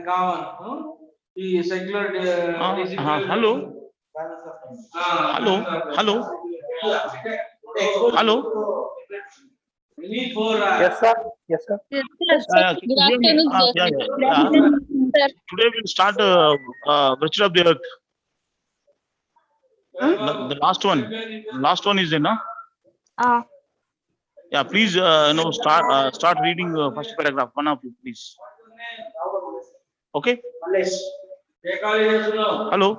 Hello. Hello. Hello. Hello. Yes, sir. Yes, sir. Yes, sir. Good afternoon, sir. Yeah. Good afternoon, sir. Today we'll start Virtue of the Earth. The last one. Last one is there, no? Yeah, please, start reading first paragraph. One of you, please. Okay. Hello.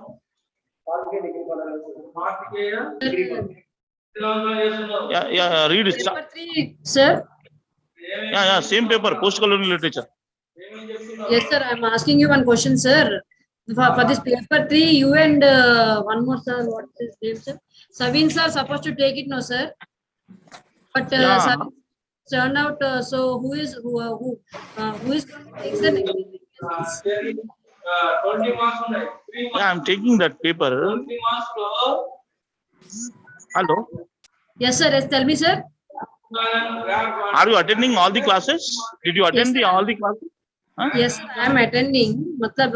Yeah. Read it. Paper 3, sir. Yeah. Same paper. Post-colonial literature. Yes, sir. I'm asking you one question, sir. For this paper 3, you and one more, sir. What is his name, sir? Savin, sir, supposed to take it, no, sir. But Yeah. Savin turned out. So who is going to take, sir? Next week? Yeah, I'm taking that paper. Hello. Yes, sir. Yes, tell me, sir. Are you attending all the classes? Did you attend Yes, sir. all the classes? Huh? Yes, sir, I am attending. Matlab,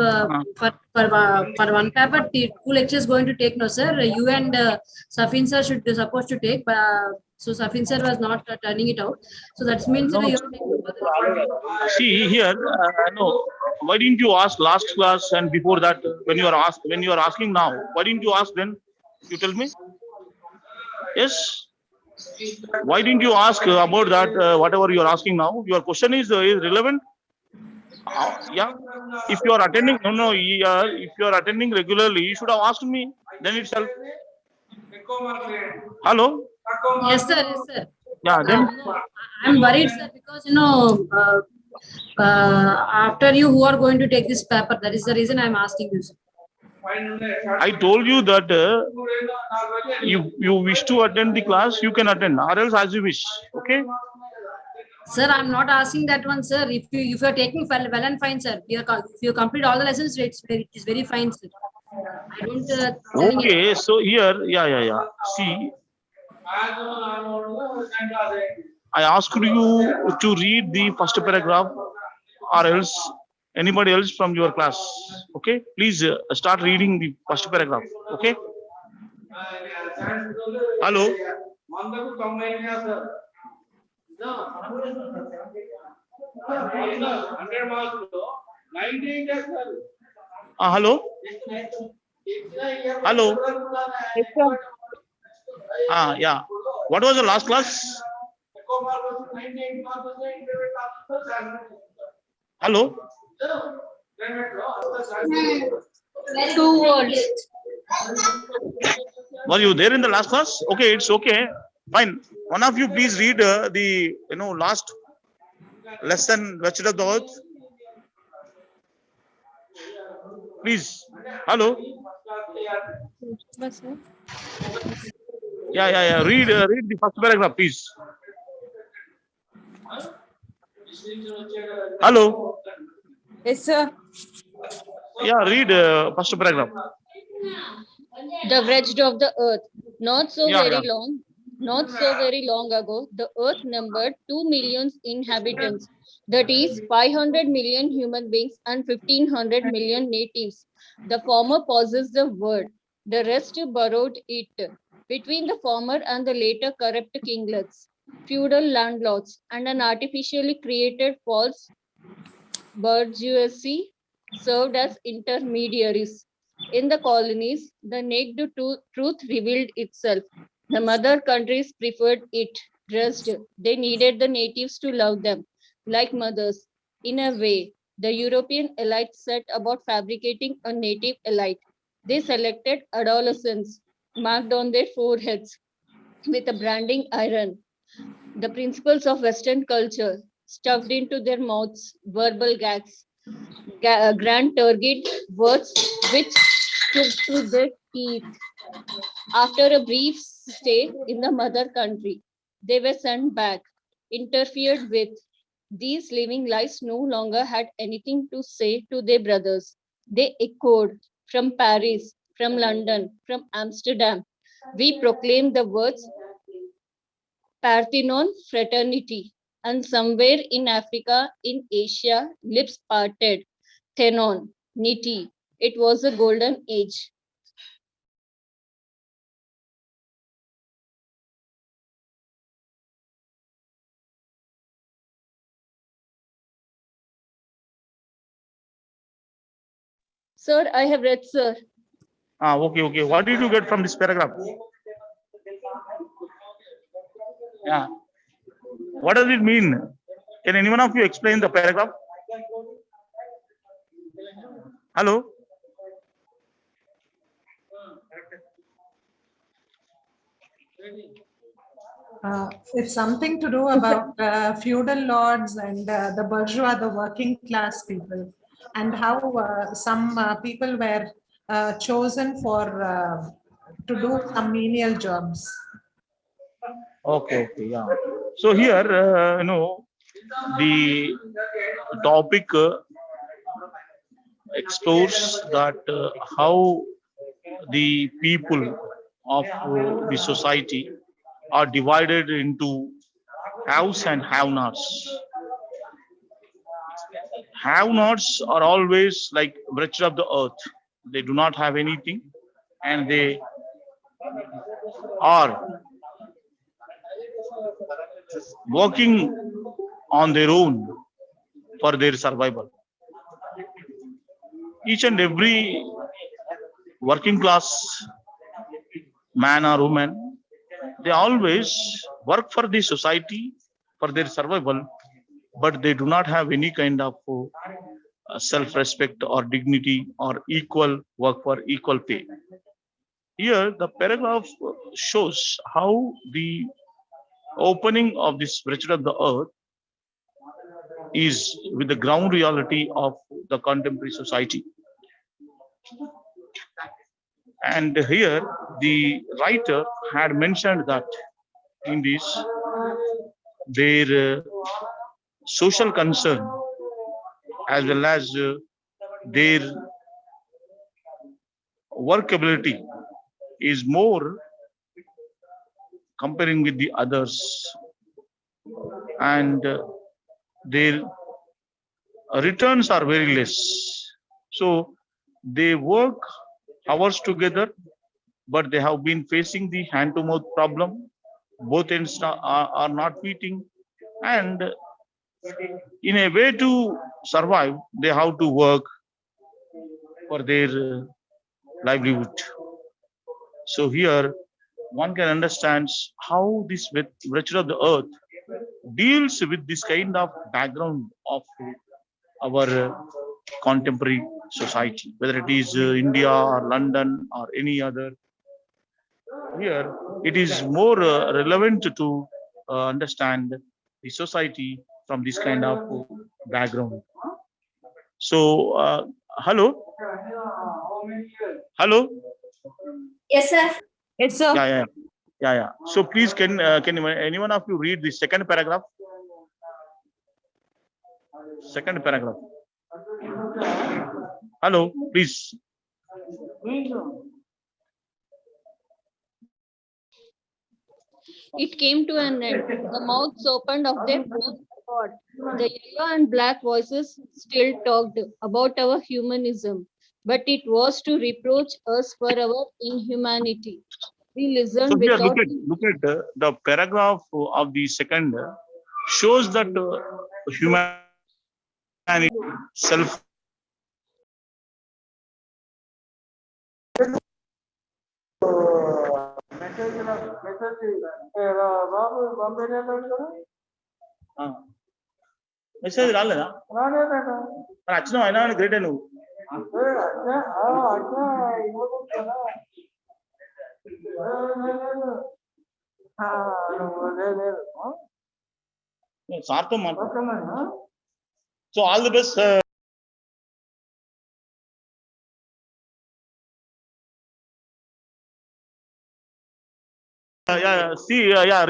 for one paper, two lectures going to take, no, sir. You and Safin sir should supposed to take, but so Safin sir was not turning it out. So that means No. you are taking for the See here, no. Why didn't you ask last class and before that when you are asking now? Why didn't you ask then? You tell me. Yes. Why didn't you ask about that? Whatever you are asking now, your question is relevant. Yeah. If you are attending, if you are attending regularly, you should have asked me then itself. Hello. Yes, sir. Yes, sir. Yeah. Then. No, I'm worried, sir, because after you who are going to take this paper, that is the reason I'm asking you, sir. I told you that you wish to attend the class, you can attend, or else as you wish. Okay. Sir, I'm not asking that one, sir. If you are taking well and fine, sir. If you complete all the lessons, it is very fine, sir. I don't. Okay. So here, yeah. See, I asked you to read the first paragraph, or else anybody else from your class. Okay. Please start reading the first paragraph. Okay. Hello. Hello. Hello. Yeah. What was the last class? Hello. 2 words. Were you there in the last class? Okay, it's okay. Fine. One of you please read the last lesson, Virtue of the Earth. Please. Hello. Yeah. Read the first paragraph, please. Hello. Yes, sir. Yeah, read first paragraph. The wretched of the earth. Not so Yeah. very long ago, the earth numbered 2 million inhabitants. That is 500 million human beings and 1500 million natives. The former possessed the word. The rest borrowed it. Between the former and the later corrupt kinglets, feudal landlords, and an artificially created false bourgeoisie served as intermediaries. In the colonies, the naked truth revealed itself. The mother countries preferred it dressed. They needed the natives to love them like mothers. In a way, the European elite set about fabricating a native elite. They selected adolescents marked on their foreheads with a branding iron. The principles of Western culture stuffed into their mouths, verbal gags, grand turgid words which took to their teeth. After a brief stay in the mother country, they were sent back, interfered with. These living lives no longer had anything to say to their brothers. They echoed from Paris, from London, from Amsterdam. We proclaimed the words Parthenon fraternity, and somewhere in Africa, in Asia, lips parted. Thenon, Niti. It was a golden age. Sir, I have read, sir. Okay. What did you get from this paragraph? Yeah. What does it mean? Can anyone of you explain the paragraph? Hello? It's something to do about feudal lords and the bourgeois, the working class people, and how some people were chosen for to do some menial jobs. Okay, yeah. So here, the topic explores that how the people of the society are divided into haves and have-nots. Have-nots are always like wretched of the earth. They do not have anything, and they are working on their own for their survival. Each and every working class man or woman, they always work for the society for their survival, but they do not have any kind of self-respect or dignity or equal work for equal pay. Here, the paragraph shows how the opening of this wretched of the earth is with the ground reality of the contemporary society. And here, the writer had mentioned that in this, their social concern as well as their workability is more comparing with the others, and their returns are very less. So they work hours together, but they have been facing the hand-to-mouth problem. Both ends are not meeting, and in a way to survive, they have to work for their livelihood. So here, one can understand how this wretched of the earth deals with this kind of background of our contemporary society, whether it is India or London or any other. Here, it is more relevant to understand the society from this kind of background. So, hello? Hello? Yes, sir. Yes, sir. Yeah. So please, can anyone of you read the second paragraph? Second paragraph. Hello, please. It came to an end. The mouths opened of their own accord. The yellow and black voices still talked about our humanism, but it was to reproach us for our inhumanity. We listened So here, without. look at the paragraph of the second shows that humanity self. Message రాలేదా మరి వచ్చినావు అయినా గ్రేటే నువ్వు సార్తో మాట్లాడు so all the best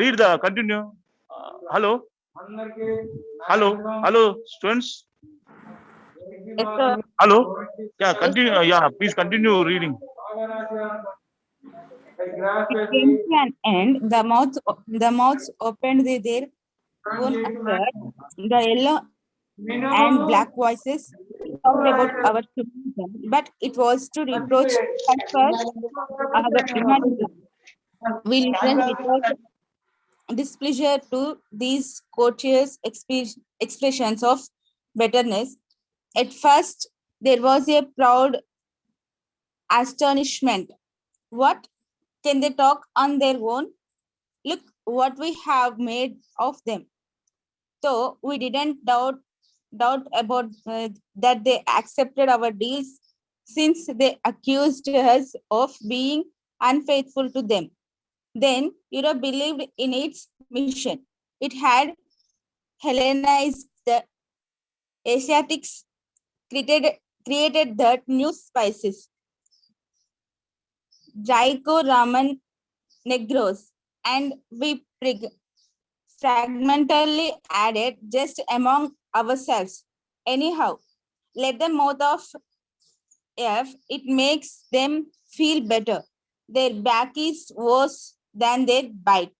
read the continue. Hello students. Yes, sir. Hello, continue. Please continue reading. It came to an end. The mouths opened their own accord. The yellow and black voices talked about our children, but it was to reproach first our humanity. We listen without displeasure to these courteous expressions of betterness. At first, there was a proud astonishment. What? Can they talk on their own? Look what we have made of them. So we didn't doubt about that they accepted our deals since they accused us of being unfaithful to them. Then Europe believed in its mission. It had Hellenized the Asiatics, created that new spices, Jaiko Raman Negros, and we fragmentally added just among ourselves. Anyhow, let the mouth of F, it makes them feel better. Their back is worse than their bite.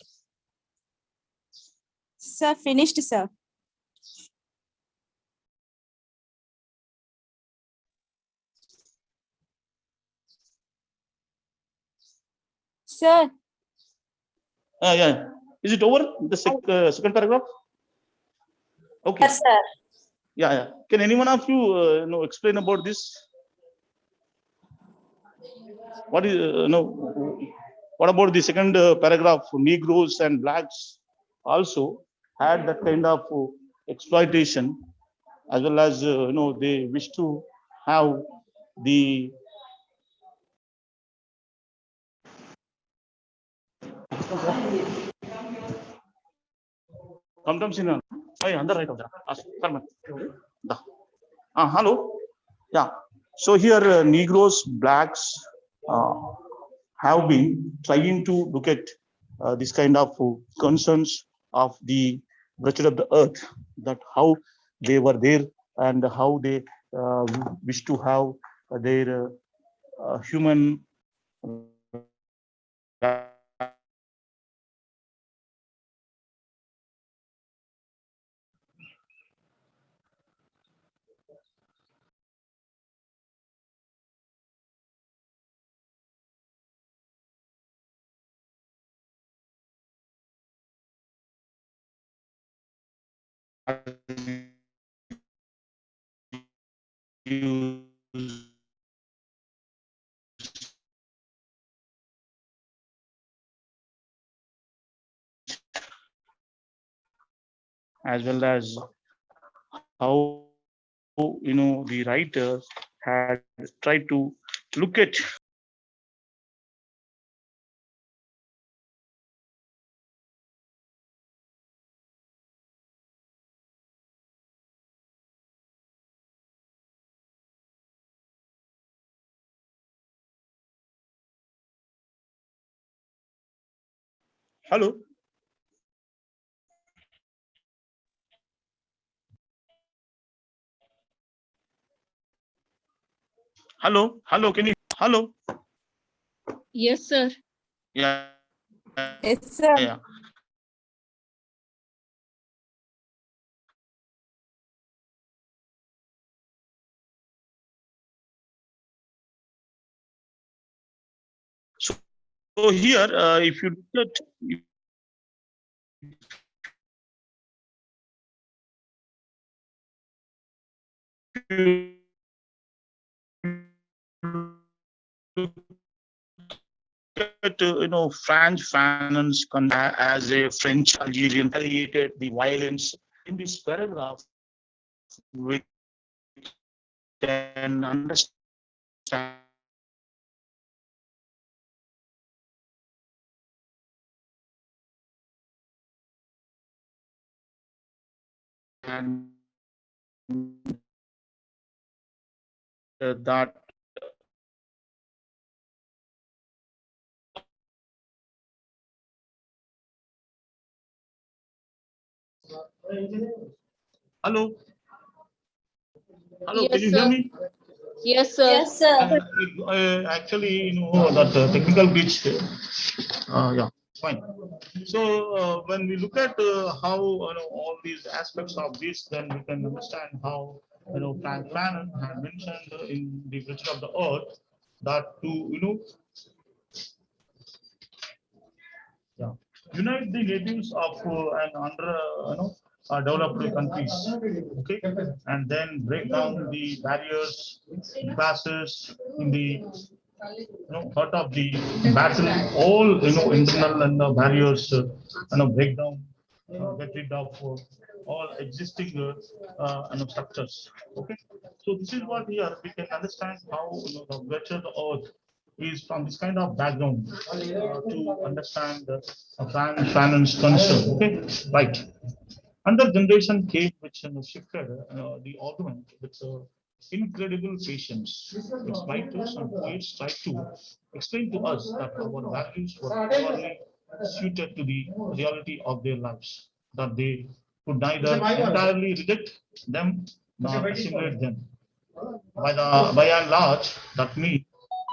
Sir, finished, sir. Sir, Yeah. Is it over? The second paragraph? Okay. yes, sir. Yeah. Can anyone of you, explain about this? What is, what about the second paragraph? Negroes and blacks also had that kind of exploitation, as well as, they wish to have the sometimes in under right of the hello. Yeah. So here, Negroes, blacks have been trying to look at this kind of concerns of the wretched of the earth, that how they were there and how they wish to have their human as well as how the writers had tried to look at hello. Hello, can you hello? Yes, sir. Yeah. Yes, sir. Yeah. So here, if you look at Franz Fanon's as a French Algerian created the violence in this paragraph, we can understand that hello, Yes, can you sir. hear me? Yes, sir. Yes, sir. Actually, that technical glitch. Yeah, fine. So when we look at how all these aspects of this, then we can understand how Frank Fanon had mentioned in the Bridge of the Earth that to yeah, unite the natives of an under developed countries, okay, and then break down the barriers, classes in the part of the battle, all internal and barriers, break down, get rid of all existing structures. Okay, so this is what here we can understand how the virtue of the earth is from this kind of background to understand Fanon's concern. Okay, right. Another generation came which shifted the argument with incredible patience. Its writers and poets tried to explain to us that our values were poorly suited to the reality of their lives, that they could neither entirely reject them nor assimilate them. By and large, that means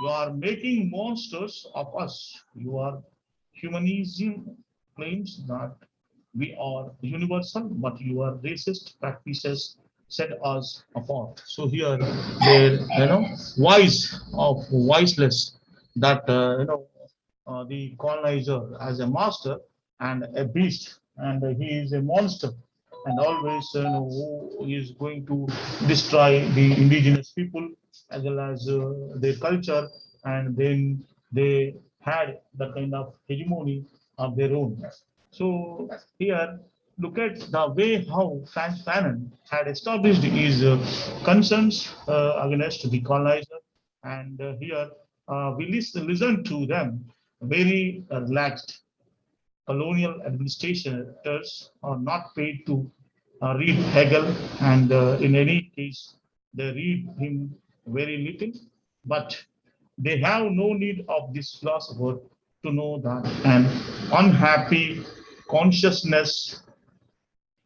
you are making monsters of us. You are humanism claims that we are universal, but your racist practices set us apart. So here, their voice of voiceless that the colonizer as a master and a beast, and he is a monster, and always who is going to destroy the indigenous people as well as their culture, and then they had the kind of hegemony of their own. So here, look at the way how Frank Fanon had established his concerns against the colonizer, and here we listen to them very relaxed. Colonial administrators are not paid to read Hegel, and in any case, they read him very little, but they have no need of this philosopher to know that an unhappy consciousness,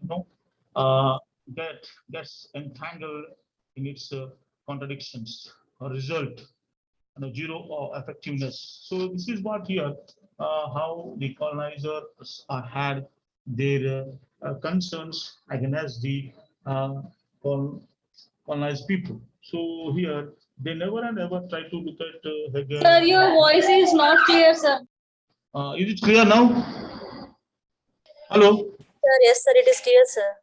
you know, uh, gets entangled in its contradictions, a result and a zero effectiveness. So this is what here how the colonizers had their concerns against the uh, colonized people. So here they never and ever try to look at Hegel. Sir, your voice is not clear, sir. Is it clear now? Hello. Sir, yes, sir, it is clear, sir.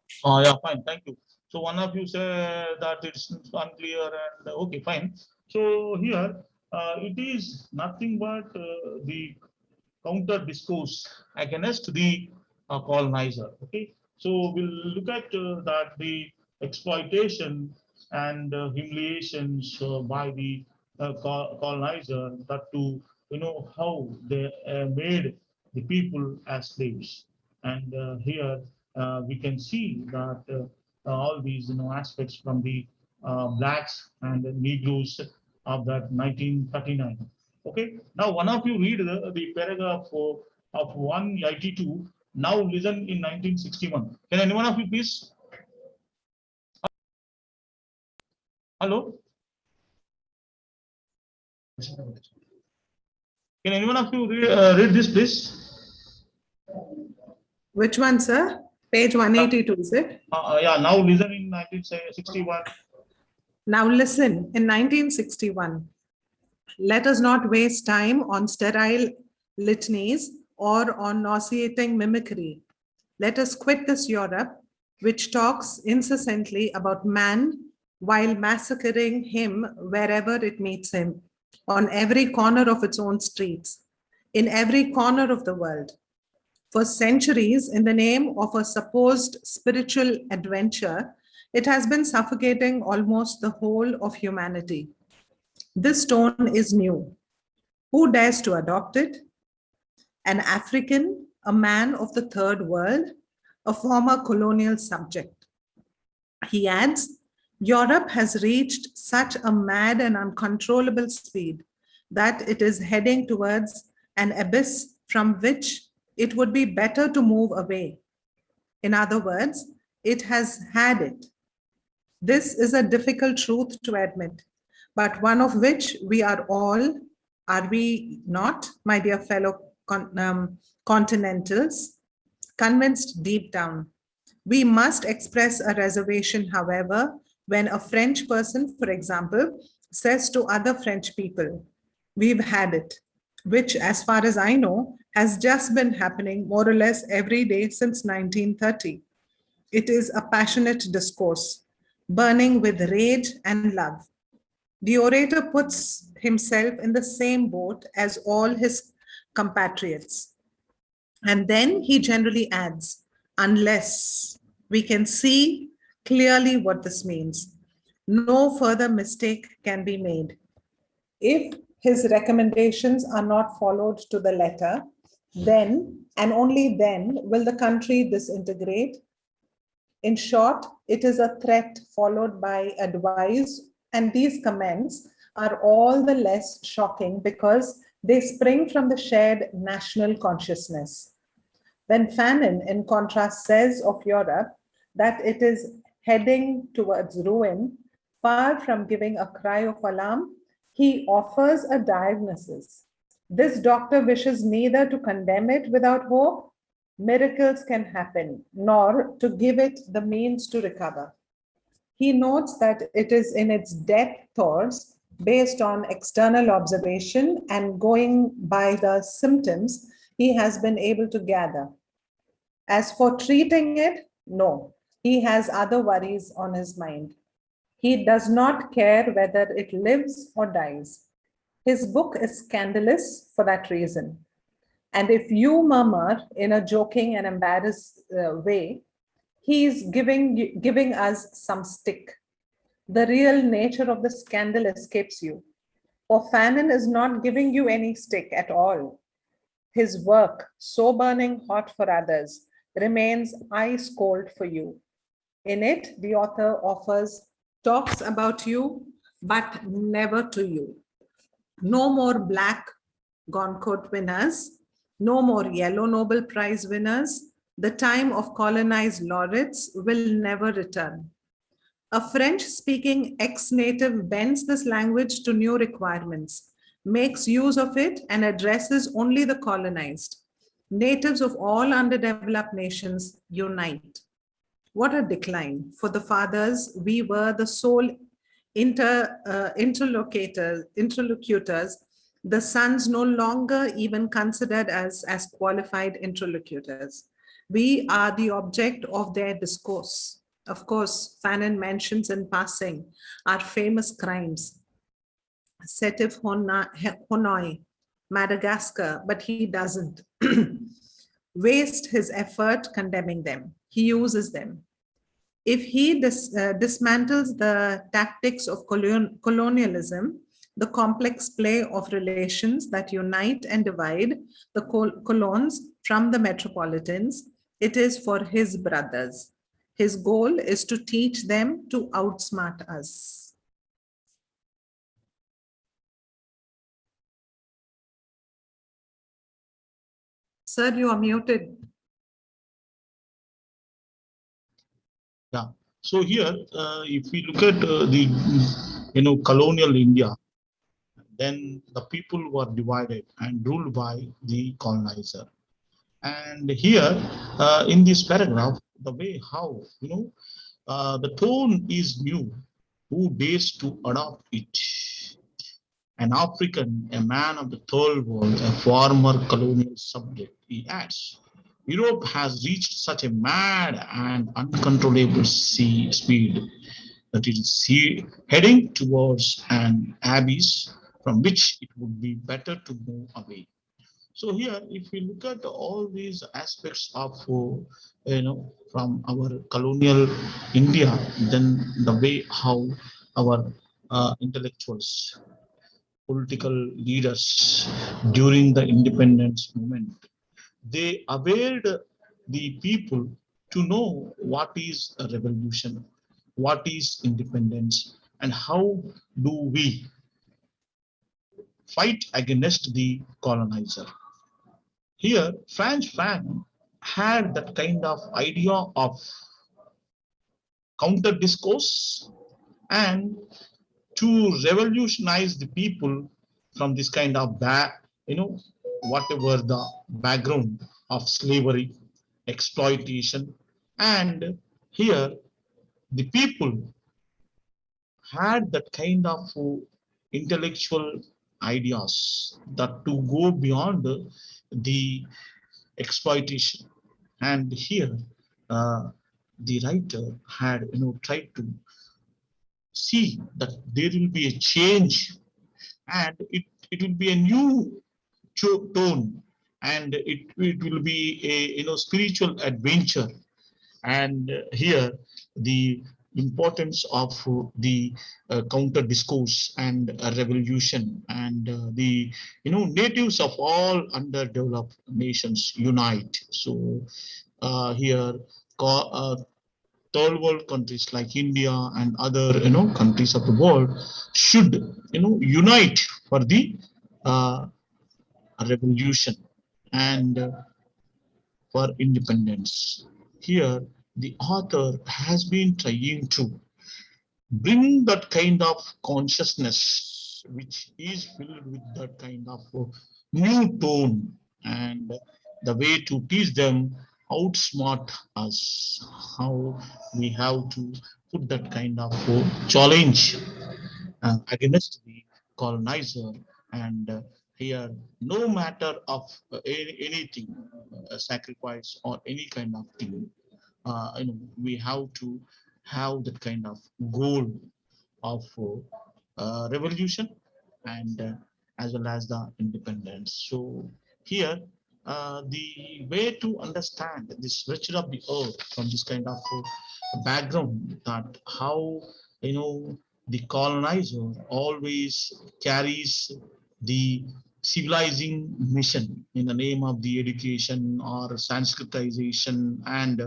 Yeah, fine, thank you. So one of you say that it's unclear, and okay, fine. So here it is nothing but the counter discourse against the colonizer. Okay, so we'll look at that the exploitation and humiliations by the colonizer, that to how they made the people as slaves, and here we can see that all these aspects from the blacks and the Negroes of that 1939. Okay, now one of you read the paragraph of 182. Now listen in 1961. Can anyone of you please? Hello? Can anyone of you read this please? Which one, sir? Page 182, is it? Yeah, now listen in 1961. Now listen, in 1961, let us not waste time on sterile litanies or on nauseating mimicry. Let us quit this Europe, which talks incessantly about man while massacring him wherever it meets him, on every corner of its own streets, in every corner of the world. For centuries, in the name of a supposed spiritual adventure, it has been suffocating almost the whole of humanity. This tone is new. Who dares to adopt it? An African, a man of the third world, a former colonial subject. He adds, Europe has reached such a mad and uncontrollable speed that it is heading towards an abyss from which it would be better to move away. In other words, it has had it. This is a difficult truth to admit, but one of which we are all, are we not, my dear fellow continentals, convinced deep down. We must express a reservation, however, When a French person, for example, says to other French people, we've had it, which, as far as I know, has just been happening more or less every day since 1930. It is a passionate discourse, burning with rage and love. The orator puts himself in the same boat as all his compatriots. And then he generally adds, unless we can see clearly what this means, no further mistake can be made. If his recommendations are not followed to the letter, then and only then will the country disintegrate. In short, it is a threat followed by advice, and these comments are all the less shocking because they spring from the shared national consciousness. When Fanon, in contrast, says of Europe that it is heading towards ruin, far from giving a cry of alarm, he offers a diagnosis. This doctor wishes neither to condemn it without hope, miracles can happen, nor to give it the means to recover. He notes that it is in its depths, based on external observation and going by the symptoms he has been able to gather. As for treating it, no, he has other worries on his mind. He does not care whether it lives or dies. His book is scandalous for that reason. And if you murmur in a joking and embarrassed way, he is giving us some stick. The real nature of the scandal escapes you. For Fanon is not giving you any stick at all. His work, so burning hot for others, remains ice cold for you. In it, the author talks about you, but never to you. No more black Goncourt winners, no more yellow Nobel Prize winners. The time of colonized laureates will never return. A French-speaking ex-native bends this language to new requirements, makes use of it, and addresses only the colonized. Natives of all underdeveloped nations unite. What a decline. For the fathers, we were the sole interlocutors. The sons no longer even considered us as qualified interlocutors. We are the object of their discourse. Of course, Fanon mentions in passing our famous crimes, Sétif Hanoi, Madagascar, but he doesn't waste his effort condemning them. He uses them. If he dismantles the tactics of colonialism, the complex play of relations that unite and divide the colons from the metropolitans, it is for his brothers. His goal is to teach them to outsmart us. Sir, you are muted. Yeah. So here, if we look at the colonial India, then the people were divided and ruled by the colonizer. And here, in this paragraph, the way how the tone is new. Who dares to adopt it? An African, a man of the third world, a former colonial subject, he adds. Europe has reached such a mad and uncontrollable speed that it is heading towards an abyss from which it would be better to move away. So here, if we look at all these aspects of, from our colonial India, then the way how our intellectuals, political leaders during the independence movement, they availed the people to know what is a revolution, what is independence, and how do we fight against the colonizer. Here, Franz Fanon had that kind of idea of counter discourse and to revolutionize the people from this kind of whatever the background of slavery, exploitation, and here the people had that kind of intellectual ideas that to go beyond the exploitation. And here, uh, the writer had tried to see that there will be a change, and it will be a new tone, and it will be a spiritual adventure. And here the importance of the counter discourse and revolution, and the natives of all underdeveloped nations unite. So here third world countries like India and other countries of the world should unite for the uh, revolution and for independence. Here, the author has been trying to bring that kind of consciousness, which is filled with that kind of new tone, and the way to teach them, outsmart us, how we have to put that kind of challenge against the colonizer. And here, no matter of anything, sacrifice or any kind of thing, we have to have that kind of goal of revolution, and as well as the independence. So here, the way to understand this richer of the earth from this kind of background, that how the colonizer always carries the civilizing mission in the name of the education or Sanskritization, and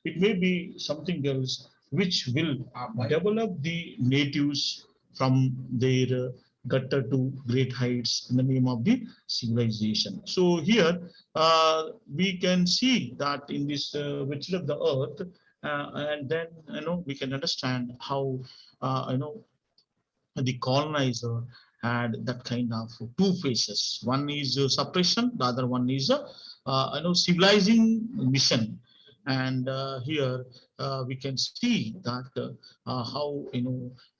it may be something else which will develop the natives from their gutter to great heights in the name of the civilization. So here we can see that in this virtue of the earth, and then we can understand how the colonizer had that kind of two faces. One is suppression, the other one is civilizing mission. And here we can see that how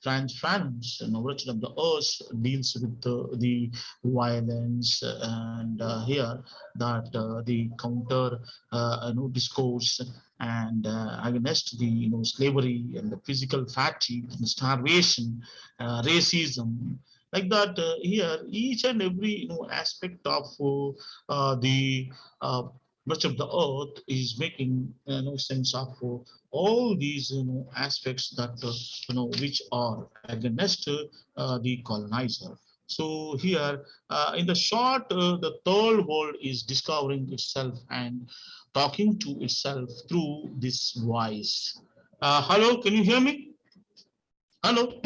France, origin of the earth deals with the violence, and here that the counter discourse and against the slavery and the physical fatigue and starvation, racism, like that. Here each and every aspect of the much of the earth is making sense of all these aspects that which are against the colonizer. So here in the short, the third world is discovering itself and talking to itself through this voice. Hello, can you hear me? Hello.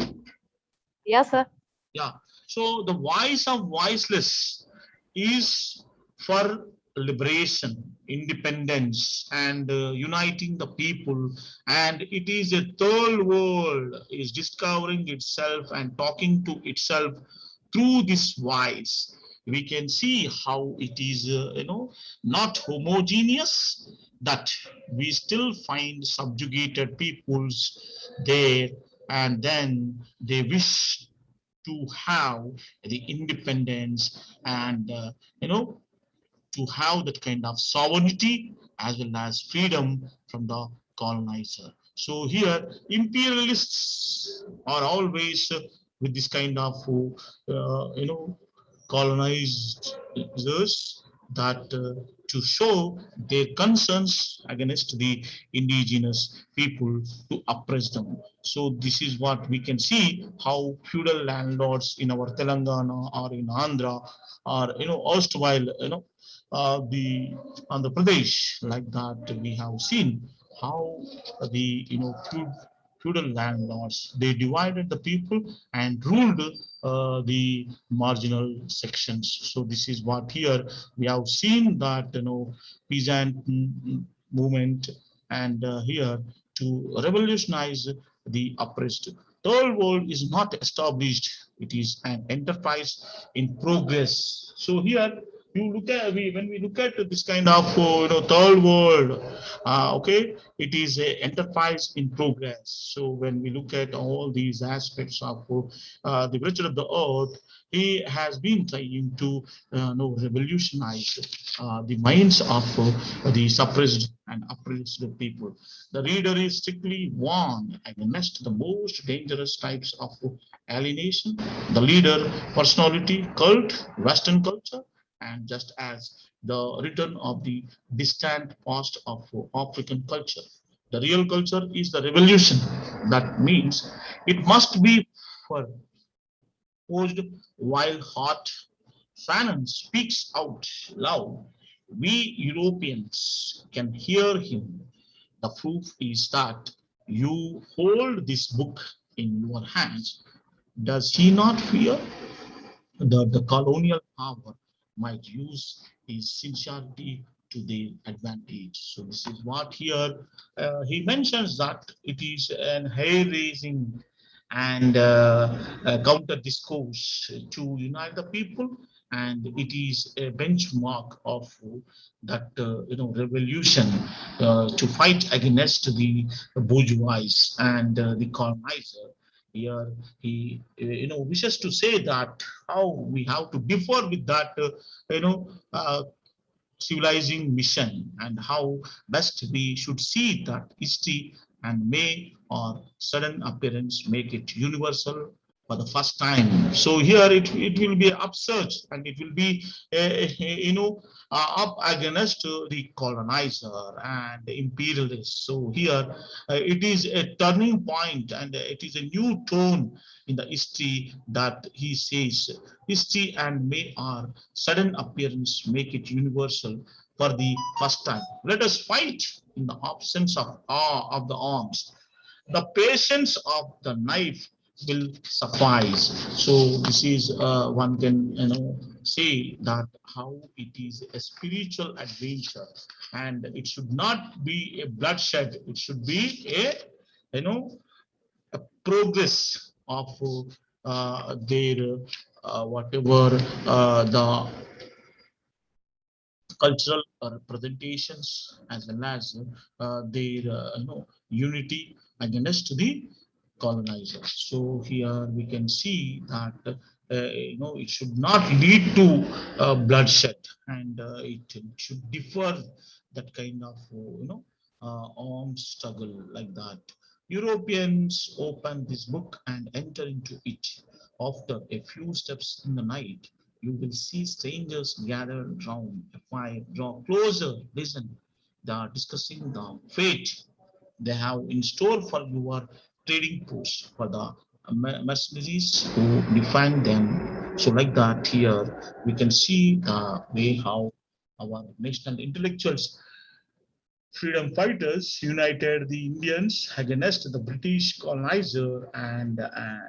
Yes, sir. Yeah. So the voice of voiceless is for liberation, independence, and uniting the people. And it is a third world is discovering itself and talking to itself through this voice. We can see how it is, not homogeneous, that we still find subjugated peoples there, and then they wish to have the independence, and to have that kind of sovereignty as well as freedom from the colonizer. So here imperialists are always with this kind of colonizers, that to show their concerns against the indigenous people, to oppress them. So this is what we can see, how feudal landlords in our Telangana or in Andhra, or erstwhile the Andhra Pradesh, like that we have seen how the feudal landlords, they divided the people and ruled the marginal sections. So this is what here we have seen, that peasant movement, and here to revolutionize the oppressed. Third world is not established, it is an enterprise in progress. So here you look at when we look at this kind of third world, okay, it is a enterprise in progress. So when we look at all these aspects of the virtue of the earth, he has been trying to revolutionize the minds of the suppressed and oppressed people. The reader is strictly warned against the most dangerous types of alienation, the leader personality cult, Western culture, and just as the return of the distant past of African culture. The real culture is the revolution. That means it must be forged while hot. Fanon speaks out loud. We Europeans can hear him. The proof is that you hold this book in your hands. Does he not fear that the colonial power might use his sincerity to their advantage? So this is what here he mentions, that it is an hair-raising and counter discourse to unite the people, and it is a benchmark of that revolution to fight against the bourgeois and the colonizer. Here he wishes to say that how we have to differ with that you know uh, civilizing mission, and how best we should see that history and may or sudden appearance make it universal for the first time. So here it will be absurd, and it will be up against the colonizer and the imperialist. So here it is a turning point, and it is a new tone in the history that he says history and may or sudden appearance make it universal for the first time. Let us fight in the absence of awe of the arms. The patience of the knife will suffice. So this is one can say that how it is a spiritual adventure, and it should not be a bloodshed. It should be a you know a progress of their whatever the cultural representations, as well as their unity against the colonizer. So here we can see that it should not lead to bloodshed, and it should differ that kind of armed struggle like that. Europeans open this book and enter into it. After a few steps in the night, you will see strangers gathered round a fire. Draw closer, listen. They are discussing the fate they have in store for your trading posts, for the mercenaries who define them. So, like that, here we can see the way how our national intellectuals, freedom fighters, united the Indians against the British colonizer, and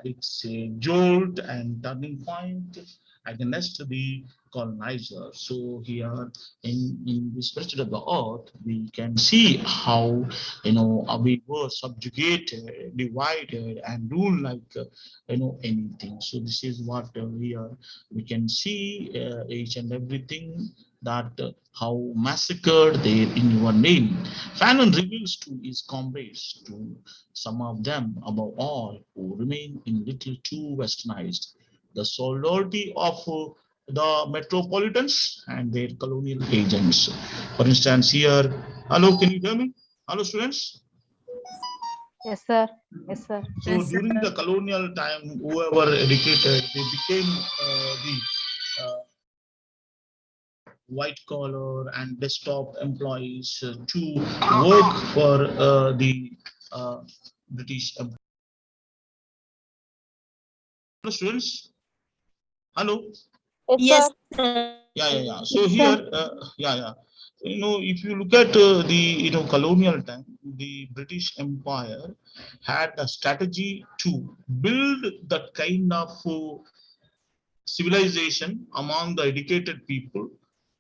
it's a jolt and turning point against the colonizer. So here in this spirit of the earth, we can see how we were subjugated, divided, and ruled like anything. So this is what here we can see each and everything that how massacred they in your name. Fanon reveals to his comrades, to some of them above all, who remain in little too westernized, the solidarity of the metropolitans and their colonial agents. For instance, here, hello, can you hear me? Hello, students. Yes, sir. Yes, sir. So during the colonial time, whoever educated, they became the white collar and desktop employees to work for the British students. Hello. Yes, Yeah. So here, if you look at the colonial time, the British Empire had a strategy to build that kind of civilization among the educated people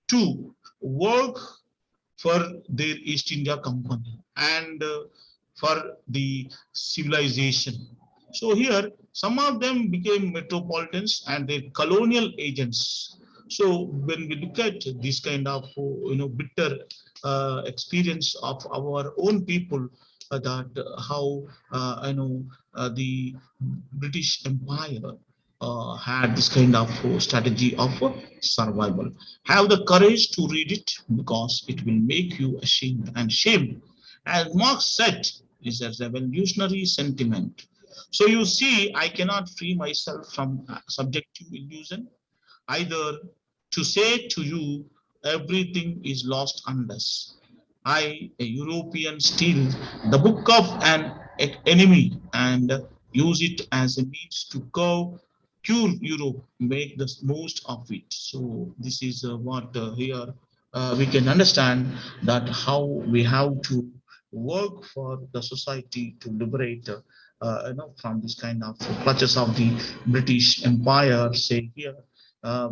to work for their East India Company and for the civilization. So here, some of them became metropolitans and their colonial agents So when we look at this kind of bitter experience of our own people, that how the British Empire had this kind of strategy of survival. Have the courage to read it because it will make you ashamed and shamed. As Marx said, is a revolutionary sentiment. So you see, I cannot free myself from subjective illusion either to say to you everything is lost unless I, a European, steal the book of an enemy and use it as a means to cure Europe, make the most of it. So this is what here we can understand that how we have to work for the society to liberate from this kind of clutches of the British Empire. Say here,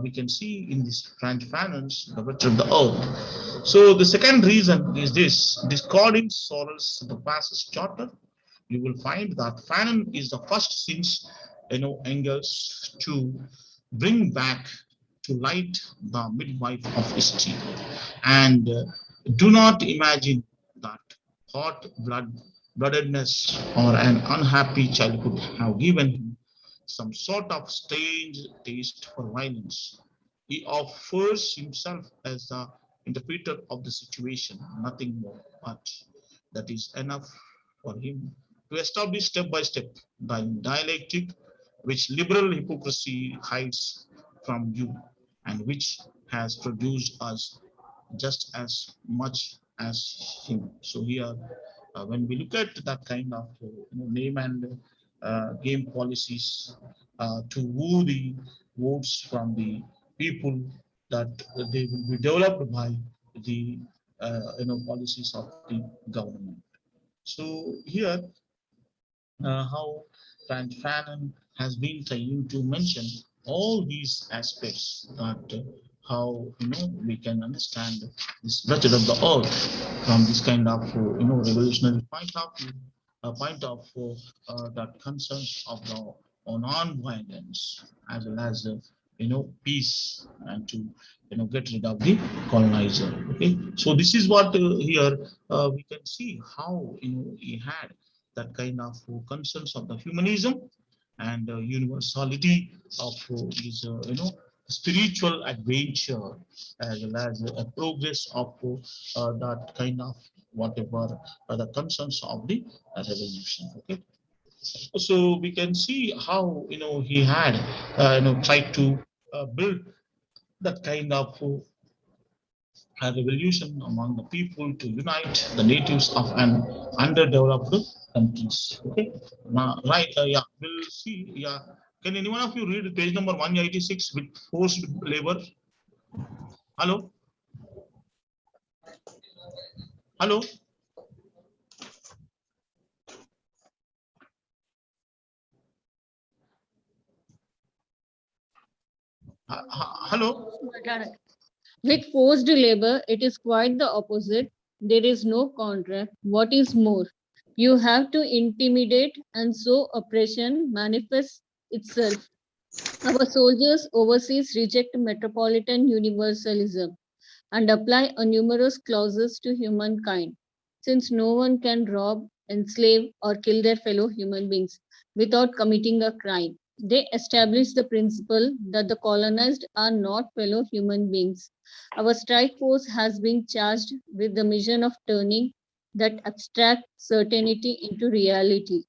we can see in this French finance the rich of the earth. So the second reason is this: discarding Sorrel's the Passes Charter. You will find that Fanon is the first since Engels to bring back to light the midwife of history. And do not imagine that hot bloodedness or an unhappy childhood have given him some sort of strange taste for violence. He offers himself as the interpreter of the situation, nothing more, but that is enough for him to establish step by step the dialectic which liberal hypocrisy hides from you and which has produced us just as much as him. So here, when we look at that kind of name and game policies to woo the votes from the people, that they will be developed by the policies of the government. So here, how Frank Fanon has been trying to mention all these aspects that how we can understand this wretched of the earth from this kind of revolutionary point of view, point of that concerns of the non-violence as well as peace and to get rid of the colonizer. Okay, so this is what here we can see how he had that kind of concerns of the humanism and universality of his spiritual adventure as well as a progress of that kind of whatever the concerns of the revolution. Okay, so we can see how he had tried to build that kind of a revolution among the people to unite the natives of an underdeveloped countries. Okay, now, right? Yeah, we'll see. Yeah, can anyone of you read page number 186 with forced labor? Hello, hello. Hello. With forced labor, it is quite the opposite. There is no contract. What is more, you have to intimidate, and so oppression manifests itself. Our soldiers overseas reject metropolitan universalism and apply a numerous clauses to humankind, since no one can rob, enslave, or kill their fellow human beings without committing a crime. They establish the principle that the colonized are not fellow human beings. Our strike force has been charged with the mission of turning that abstract certainty into reality.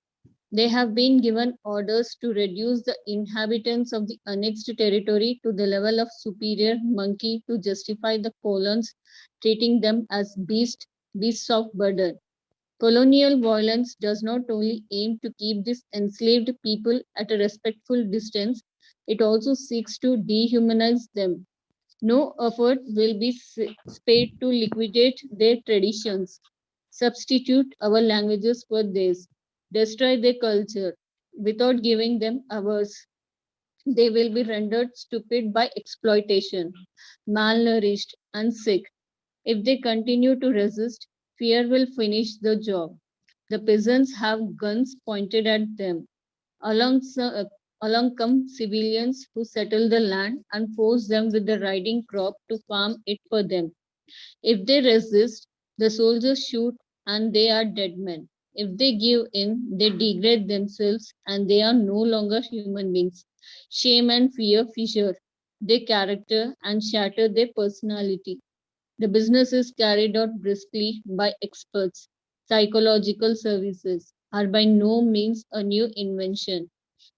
They have been given orders to reduce the inhabitants of the annexed territory to the level of superior monkey to justify the colons treating them as beasts of burden. Colonial violence does not only aim to keep these enslaved people at a respectful distance, it also seeks to dehumanize them. No effort will be spared to liquidate their traditions, substitute our languages for theirs, destroy their culture without giving them ours. They will be rendered stupid by exploitation, malnourished, and sick. If they continue to resist, fear will finish the job. The peasants have guns pointed at them. Alongside, Along come civilians who settle the land and force them with the riding crop to farm it for them. If they resist, the soldiers shoot and they are dead men. If they give in, they degrade themselves and they are no longer human beings. Shame and fear fissure their character and shatter their personality. The business is carried out briskly by experts. Psychological services are by no means a new invention,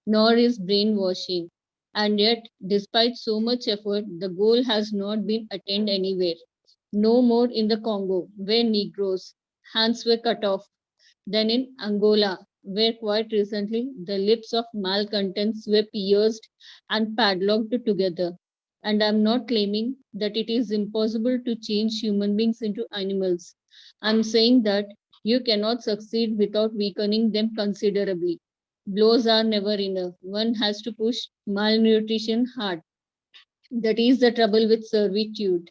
nor is brainwashing. And yet, despite so much effort, the goal has not been attained anywhere. No more in the Congo, where Negroes' hands were cut off, than in Angola, where quite recently the lips of malcontents were pierced and padlocked together. And I'm not claiming that it is impossible to change human beings into animals. I'm saying that you cannot succeed without weakening them considerably. Blows are never enough. One has to push malnutrition hard. That is the trouble with servitude.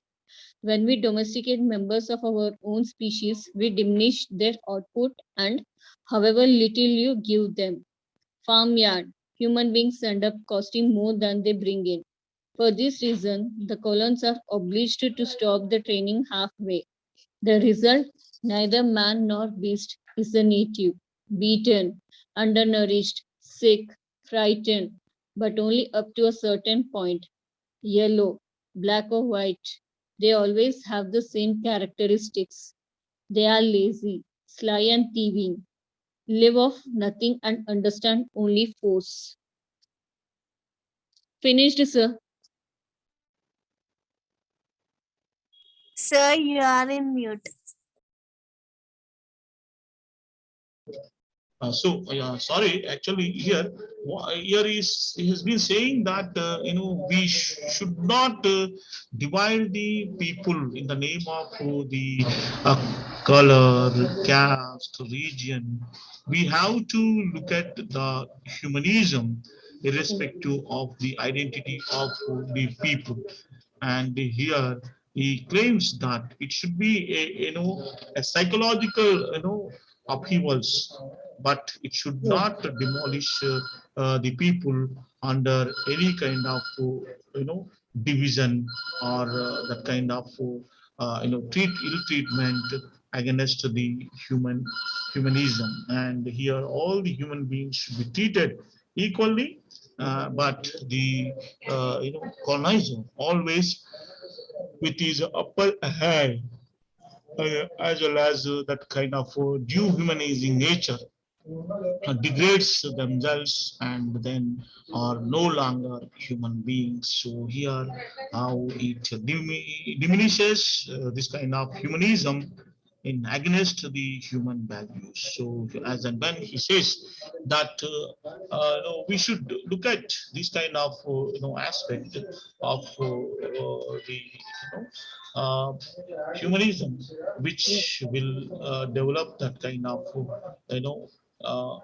When we domesticate members of our own species, we diminish their output and however little you give them. Farmyard, human beings end up costing more than they bring in. For this reason, the colons are obliged to stop the training halfway. The result, neither man nor beast is a native, beaten, undernourished, sick, frightened, but only up to a certain point. Yellow, black or white, they always have the same characteristics. They are lazy, sly and thieving, live off nothing and understand only force. Finished, sir. Sir, you are in mute. Sorry, actually here he has been saying that we should not divide the people in the name of the color, caste, region. We have to look at the humanism irrespective of the identity of the people. And here he claims that it should be a psychological upheavals, but it should not demolish the people under any kind of division or that kind of treat ill treatment against the humanism. And here all the human beings should be treated equally, but the colonizer always with his upper hand, as well as that kind of dehumanizing nature degrades themselves and then are no longer human beings. So here how it diminishes this kind of humanism in against the human values. So as and when he says that we should look at this kind of aspect of the humanism, which will develop that kind of you know uh,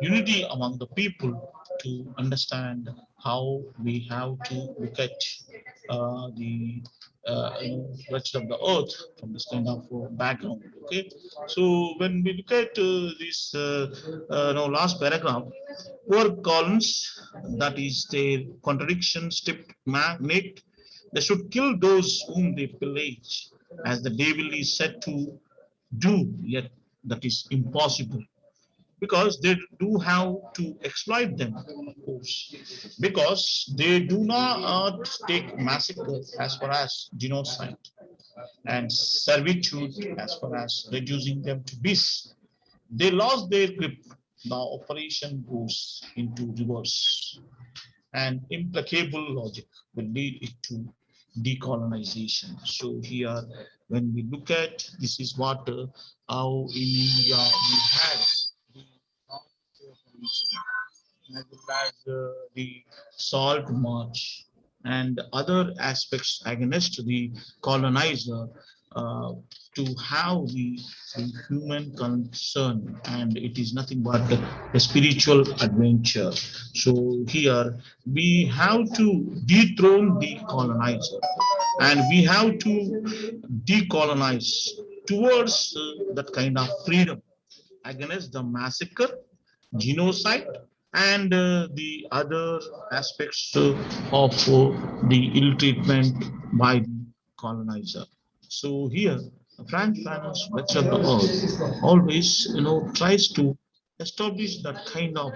unity among the people to understand how we have to look at the rest of the earth from this kind of background. Okay, so when we look at this last paragraph, poor Collins, that is their contradiction stripped naked, they should kill those whom they pillage, as the devil is said to do, yet that is impossible because they do have to exploit them, of course, because they do not take massacre as far as genocide and servitude as far as reducing them to beasts. They lost their grip. Now operation goes into reverse, and implacable logic will lead it to decolonization. So here, when we look at this is what how in India we had the revolution, as well as the salt march and other aspects against the colonizer uh, to have the human concern, and it is nothing but a spiritual adventure. So here we have to dethrone the colonizer and we have to decolonize towards that kind of freedom against the massacre, genocide, and the other aspects of the ill treatment by the colonizer. So here, Franz Fanon's Better the Earth always, tries to establish that kind of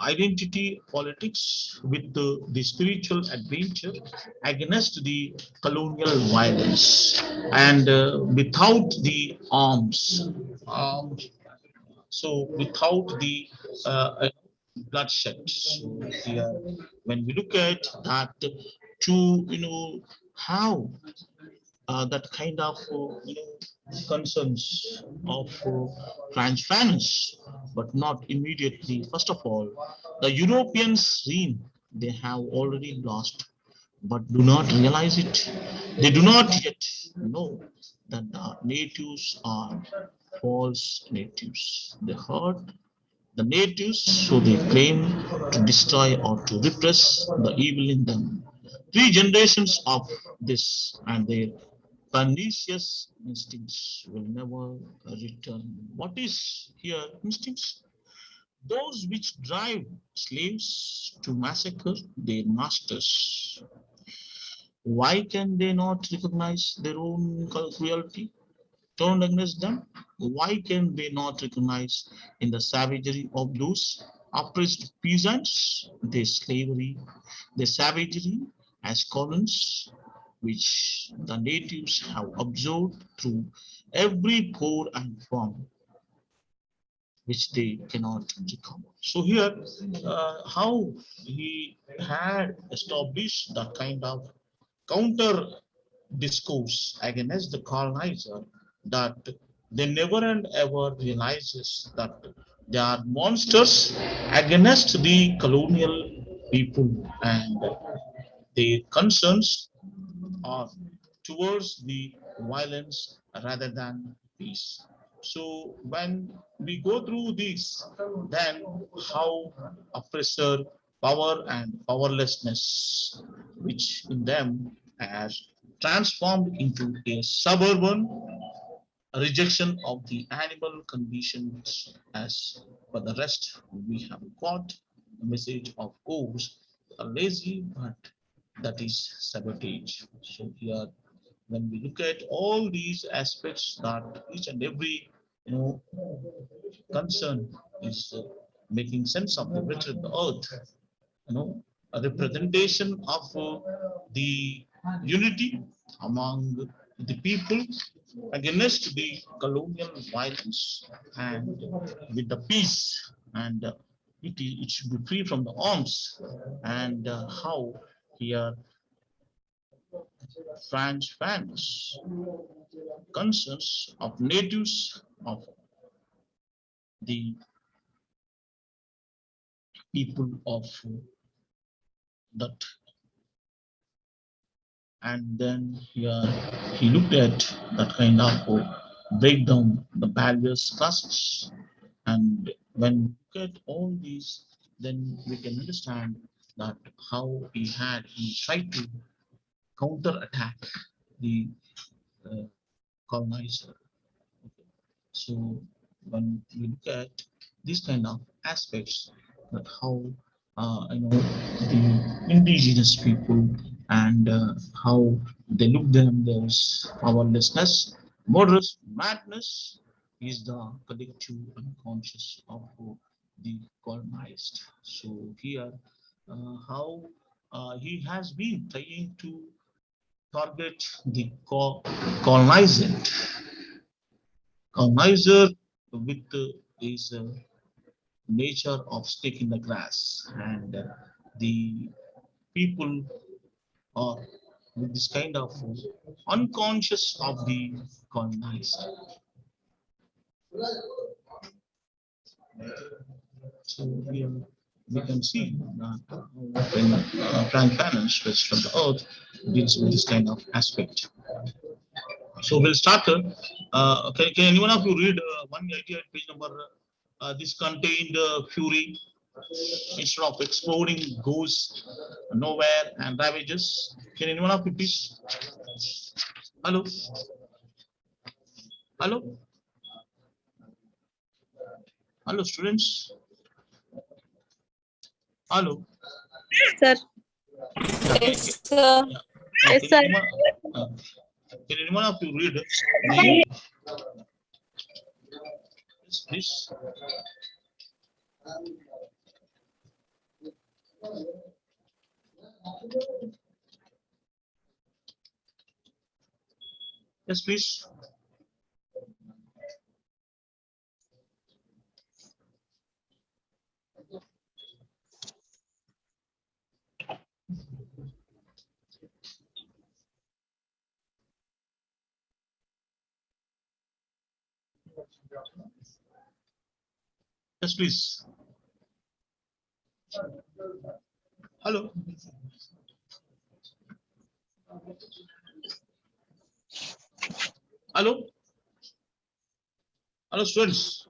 identity politics with the spiritual adventure against the colonial violence and without the arms. So without the bloodshed. So here, when we look at that, to how that kind of concerns of transference, but not immediately. First of all, the Europeans seen they have already lost, but do not realize it. They do not yet know that the natives are false natives. They hurt the natives, so they claim to destroy or to repress the evil in them. 3 generations of this and their pernicious instincts will never return. What is here instincts? Those which drive slaves to massacre their masters. Why can they not recognize their own cruelty turned against them? Why can they not recognize in the savagery of those oppressed peasants their slavery, their savagery as colonies, which the natives have observed through every pore and form, which they cannot recover. So here, how he had established that kind of counter discourse against the colonizer, that they never and ever realizes that they are monsters against the colonial people, and their concerns are towards the violence rather than peace. So when we go through this, then how oppressor power and powerlessness, which in them has transformed into a suburban rejection of the animal conditions. As for the rest, we have got a message of course, a lazy, but that is sabotage. So here, when we look at all these aspects, that each and every you know concern is making sense of the better the earth, a representation of the unity among the people against the colonial violence and with the peace, and it should be free from the arms, and how here French fans concerns of natives of the people of that, and then here he looked at that kind of break down the various classes, and when we look at all these, then we can understand that how he tried to counter attack the uh, colonizer. So when we look at these kind of aspects, that how the indigenous people, and how they look themselves powerlessness, murderous madness is the collective unconscious of the colonized. So here, how he has been trying to target the colonized colonizer with his nature of stick in the grass, and the people are with this kind of unconscious of the colonized. So here we can see that when Frank Fanon stretched from the earth deals with this kind of aspect. So we'll start. Can anyone of you read 188 page number? This contained fury instead of exploding goes nowhere and ravages. Can anyone of you please? Hello, hello. Hello, students. Hello. Sir. Yeah, Yes, sir. yeah. Yes, Can sir. can anyone of you read the yes, please? Yes, please. Yes, please. Hello. Hello. Hello, students.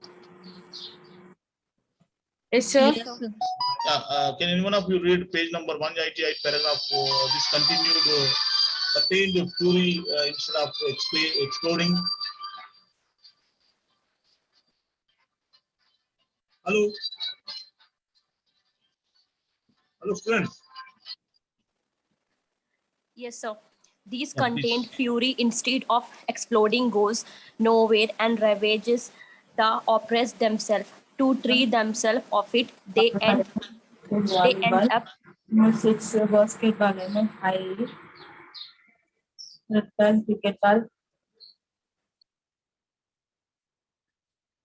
Yes, sir. Yes, sir. Yeah, can anyone of you read page number 188, paragraph this contained fury instead of exploding? Hello. Hello, students. Yes, sir. These Yeah, contained please. fury instead of exploding goes nowhere and ravages the oppressed themselves. To free themselves of it, they end up It's basketball and high cricket ball.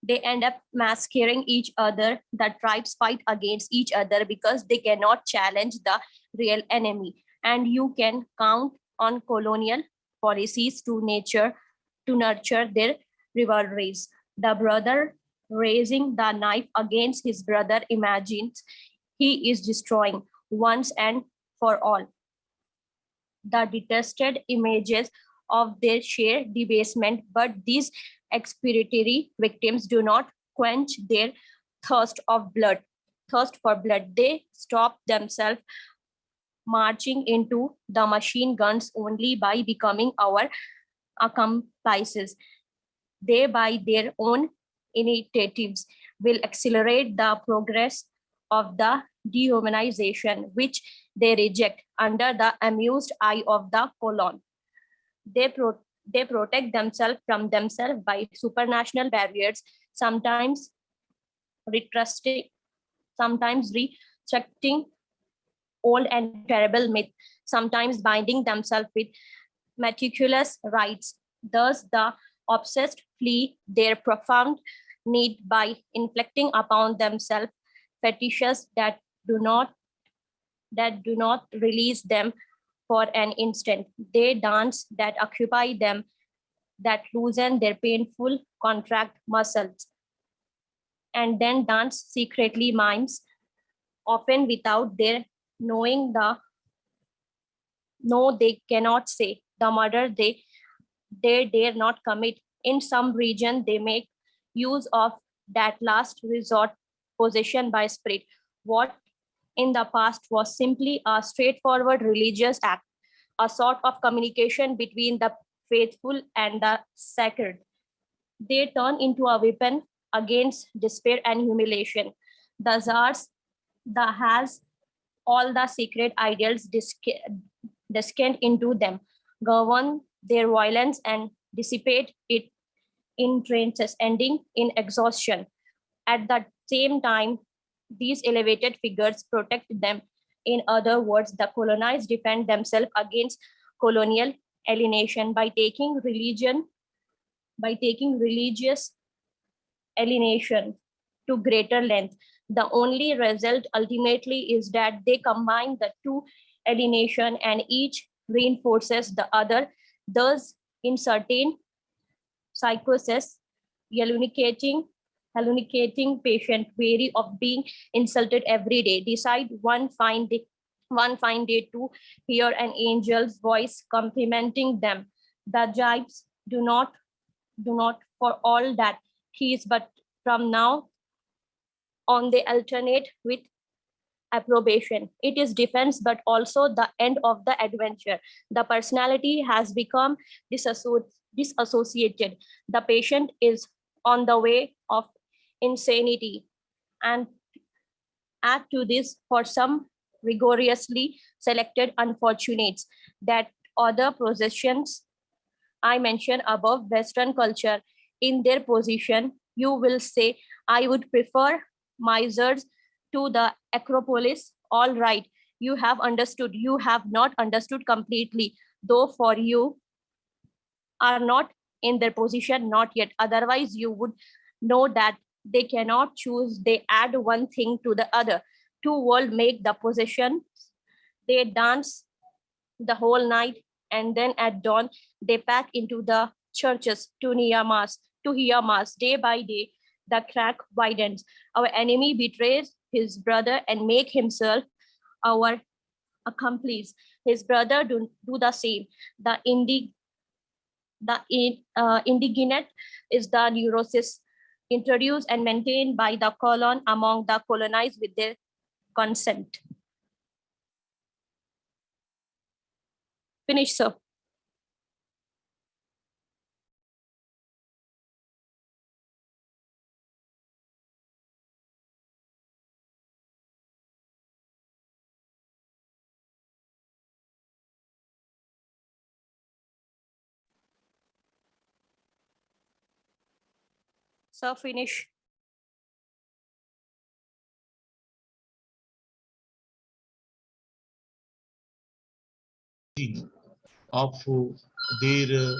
they end up massacring each other. The tribes fight against each other because they cannot challenge the real enemy. And you can count on colonial policies to nurture their rivalries. The brother raising the knife against his brother imagines he is destroying once and for all the detested images of their sheer debasement, but these expiatory victims do not quench their thirst of blood, thirst for blood. They stop themselves marching into the machine guns only by becoming our accomplices. They, by their own initiatives, will accelerate the progress of the dehumanization, which they reject under the amused eye of the colon. They protect themselves from themselves by supranational barriers, sometimes retrusting, sometimes restructuring old and terrible myth, sometimes binding themselves with meticulous rites. Thus, the obsessed flee their profound need by inflicting upon themselves fetishes that do not release them for an instant. They dance that occupy them, that loosen their painful contract muscles, and then dance secretly mimes, often without their knowing the no they cannot say, the murder they dare not commit. In some region, they make use of that last resort possession by spirit. What in the past was simply a straightforward religious act, a sort of communication between the faithful and the sacred. They turn into a weapon against despair and humiliation. The czars, the has all the secret ideals descend into them, govern their violence and dissipate it in trances, ending in exhaustion. At the same time, these elevated figures protect them. In other words, the colonized defend themselves against colonial alienation by taking religious alienation to greater length. The only result ultimately is that they combine the two alienation and each reinforces the other. Thus, in certain psychosis, hallucinating patient weary of being insulted every day, decide one fine day to hear an angel's voice complimenting them. The jibes do not for all that he is, but from now on they alternate with approbation. It is defense, but also the end of the adventure. The personality has become disassociated. The patient is on the way of insanity. And add to this, for some rigorously selected unfortunates, that other possessions I mentioned above, Western culture, in their position, you will say, I would prefer misers to the Acropolis. All right, you have understood. You have not understood completely, though for you are not in their position, not yet. Otherwise, you would know that they cannot choose. They add one thing to the other. Two world make the possession. They dance the whole night, and then at dawn they pack into the churches to hear mass. Day by day the crack widens. Our enemy betrays his brother and make himself our accomplice. His brother do the same. Indignant is the neurosis introduced and maintained by the colon among the colonized with their consent. Finish, sir. Sir, finish. Of their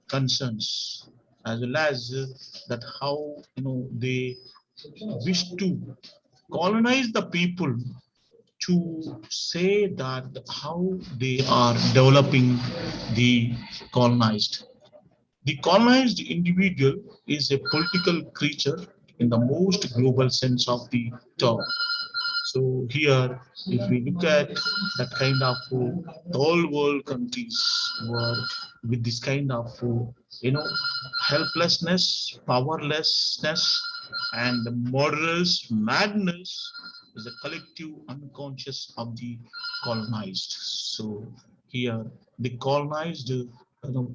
concerns, as well as that how they wish to colonize the people, to say that how they are developing the colonized. The colonized individual is a political creature in the most global sense of the term. So here, if we look at that kind of the whole world countries were with this kind of helplessness, powerlessness, and murderous madness is a collective unconscious of the colonized. So here, the colonized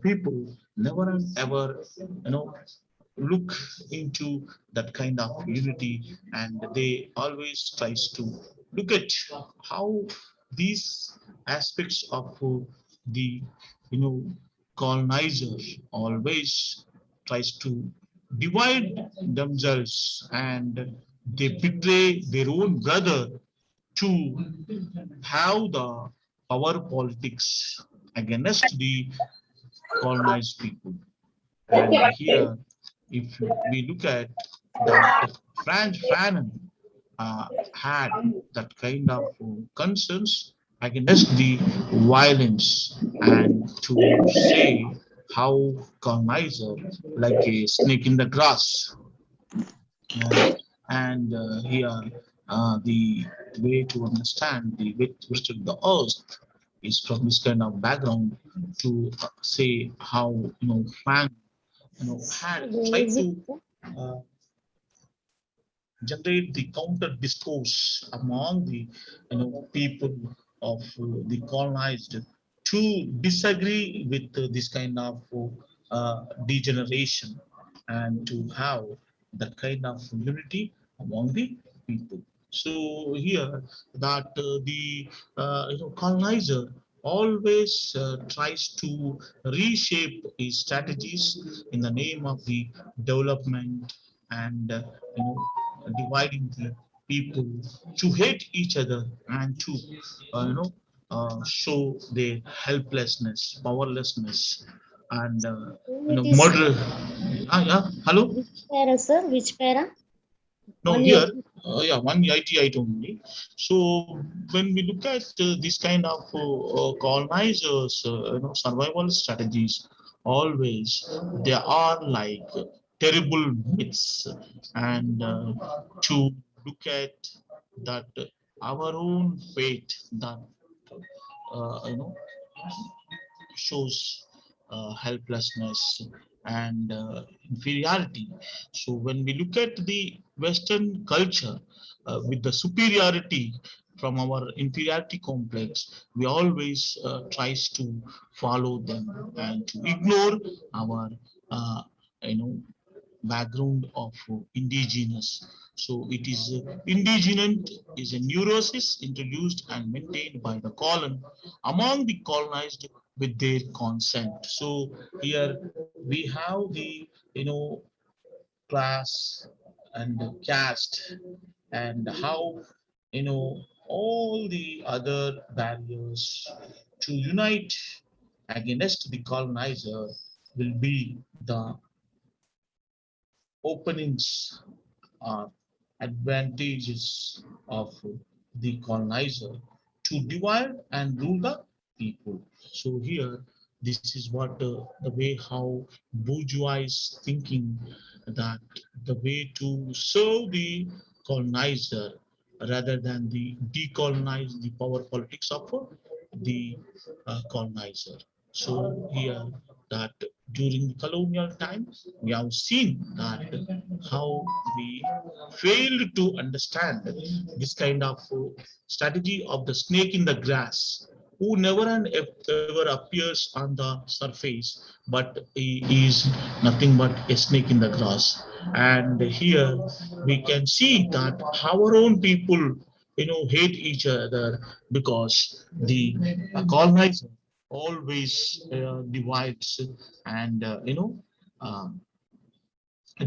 people never and ever look into that kind of unity, and they always tries to look at how these aspects of the you know colonizer always tries to divide themselves, and they betray their own brother to have the power politics against the colonized people. And here, if we look at that, Franz Fanon had that kind of concerns against the violence, and to say how colonizer like a snake in the grass. And here, the way to understand the width of the earth is from this kind of background, to say how Frank had tried to uh, generate the counter discourse among the people of the colonized to disagree with this kind of degeneration, and to have that kind of unity among the people. So here, that the colonizer always tries to reshape his strategies in the name of the development, and you know dividing the people to hate each other, and to show their helplessness, powerlessness, and It is murder. Yeah, hello. which para, sir? Which para? No, One here, year. yeah, one IT item only. So when we look at this kind of colonizers, survival strategies, always they are like terrible myths, and to look at that our own fate, that you know shows helplessness and inferiority. So when we look at the Western culture with the superiority from our inferiority complex, we always tries to follow them and to ignore our uh, you know background of indigenous. So it is indigenous is a neurosis introduced and maintained by the colon among the colonized with their consent. So here we have the class and caste and how all the other barriers to unite against the colonizer will be the openings or advantages of the colonizer to divide and rule the people. So here, this is what the way how bourgeois is thinking, that the way to serve the colonizer rather than the decolonize the power politics of the colonizer. So here that during colonial times, we have seen that how we failed to understand this kind of strategy of the snake in the grass, who never and ever appears on the surface, but he is nothing but a snake in the grass. And here we can see that our own people, hate each other because the colonizer always divides and um,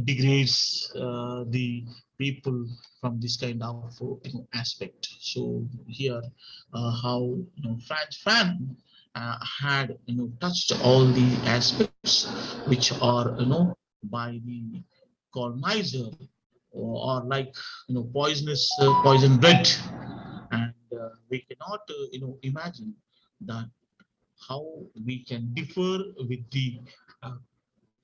degrades the people from this kind of aspect. So here, how Franz Fanon had touched all the aspects which are by the colonizer, or like poisonous poison bread, and we cannot imagine that how we can differ with the uh,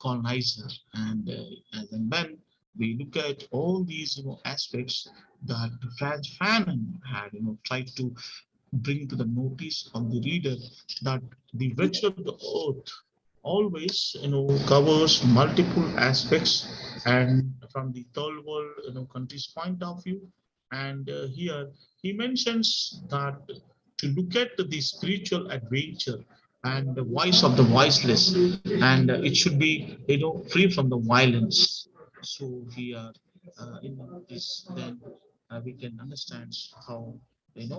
colonizer. And as and when we look at all these aspects that Franz Fanon had tried to bring to the notice of the reader, that the virtue of the earth always covers multiple aspects, and from the third world countries point of view. And here he mentions that to look at the spiritual adventure and the voice of the voiceless, and it should be free from the violence. So here in this, then we can understand how Van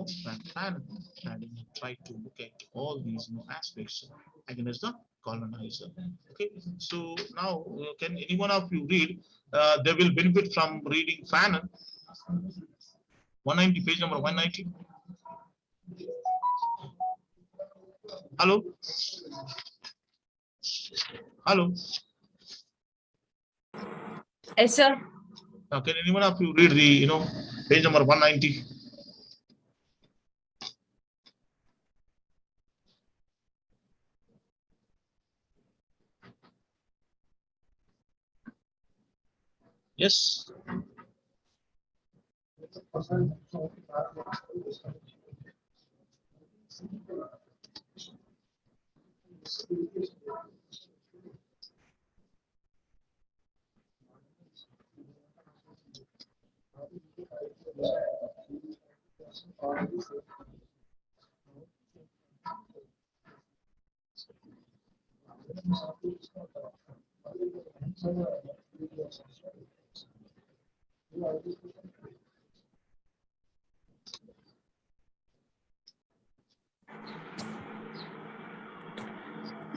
Fanon had tried to look at all these aspects against the colonizer. Okay, so now can any one of you read? They will benefit from reading Fanon. 190, page number 190. Hello? Hello? Yes, sir. Can anyone of you read the, page number 190? Yes.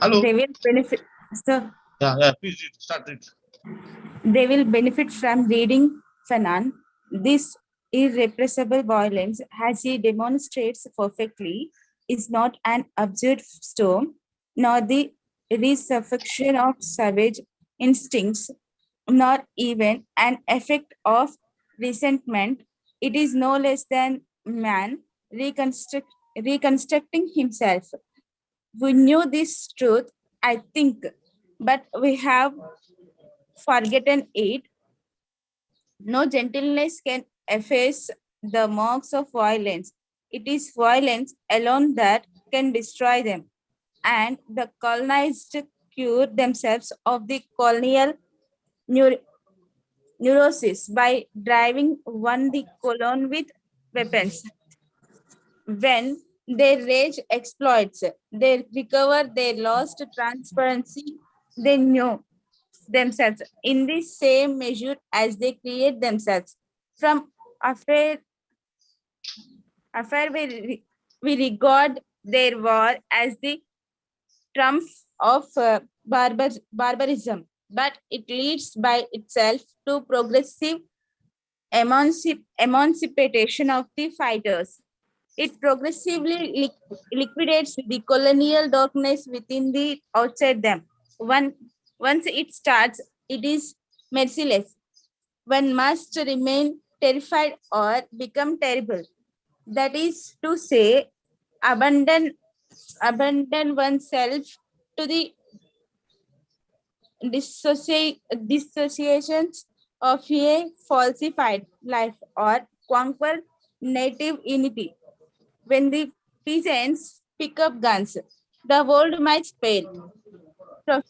Hello. They will benefit, sir. Yeah, please read. Start it. They will benefit from reading Fanon. This irrepressible violence, as he demonstrates perfectly, is not an absurd storm, nor the resurrection of savage instincts, nor even an effect of resentment. It is no less than man reconstructing himself. We knew this truth, I think, but we have forgotten it. No gentleness can efface the marks of violence. It is violence alone that can destroy them. And the colonized cure themselves of the colonial neurosis by driving one the colon with weapons. When their rage exploits, they recover their lost transparency. They know themselves in the same measure as they create themselves. From affair we regard their war as the trump of barbarism, but it leads by itself to progressive emancipation of the fighters. It progressively liquidates the colonial darkness within the outside them. Once it starts, it is merciless. One must remain terrified or become terrible. That is to say, abandon oneself to the dissociations of a falsified life or conquer native unity. When the peasants pick up guns, the world might fail. Pro-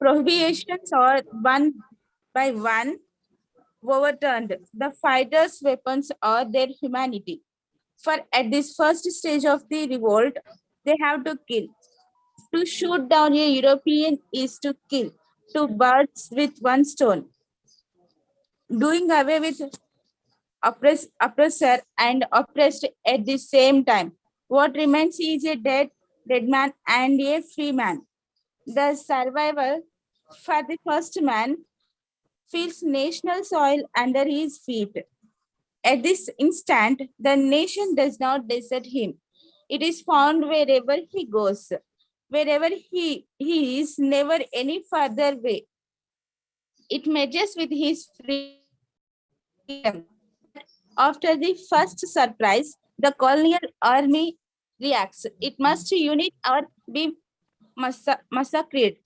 Prohibitions are one by one overturned. The fighters' weapons are their humanity. For at this first stage of the revolt, they have to kill. To shoot down a European is to kill two birds with one stone. Doing away with oppressor and oppressed at the same time. What remains is a dead man and a free man. The survival for the first man feels national soil under his feet. At this instant, the nation does not desert him. It is found wherever he goes. Wherever he is, never any further way. It merges with his freedom. After the first surprise, the colonial army reacts. It must unite or be massacred.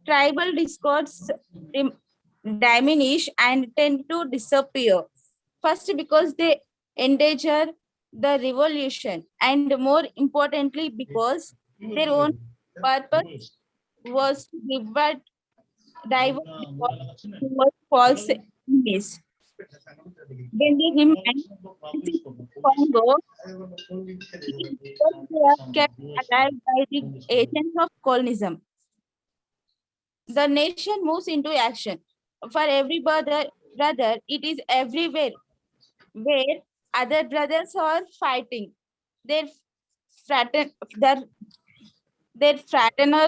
Tribal discords diminish and tend to disappear. First, because they endanger the revolution, and more importantly, because their own purpose was to divert the war towards false enemies. When they remain in Congo, it is because they are kept alive by the agents of colonism. The nation moves into action. For every brother, it is everywhere where other brothers are fighting. Their frater- their, their fraternal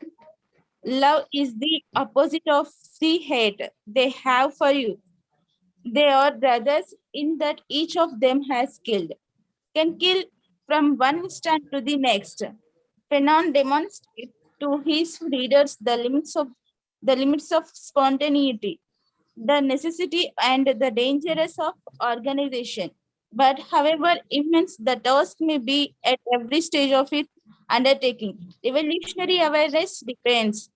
love is the opposite of the hate they have for you. They are brothers in that each of them has killed, can kill from one instant to the next. Fanon demonstrates to his readers the limits of spontaneity, the necessity and the dangers of organization. But however immense the task may be at every stage of its undertaking, evolutionary awareness depends.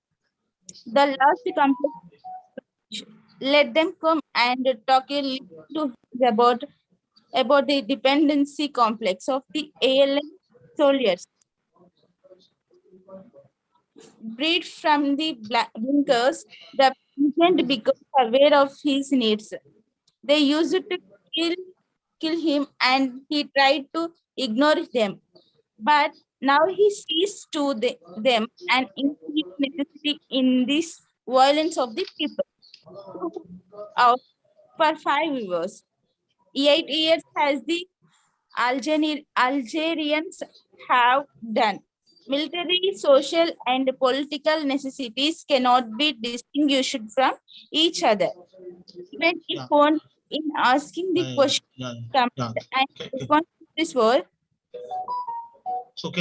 The last complex, let them come and talk a little to us about the dependency complex of the ALN soldiers. Breed from the blinkers, the peasant becomes aware of his needs. They used to kill, kill him and he tried to ignore them. But now he sees to them an increased necessity in this violence of the people. Out for 5 years. 8 years has the Algerians have done. Military, social, and political necessities cannot be distinguished from each other. Even if one in asking the question and response to this word, So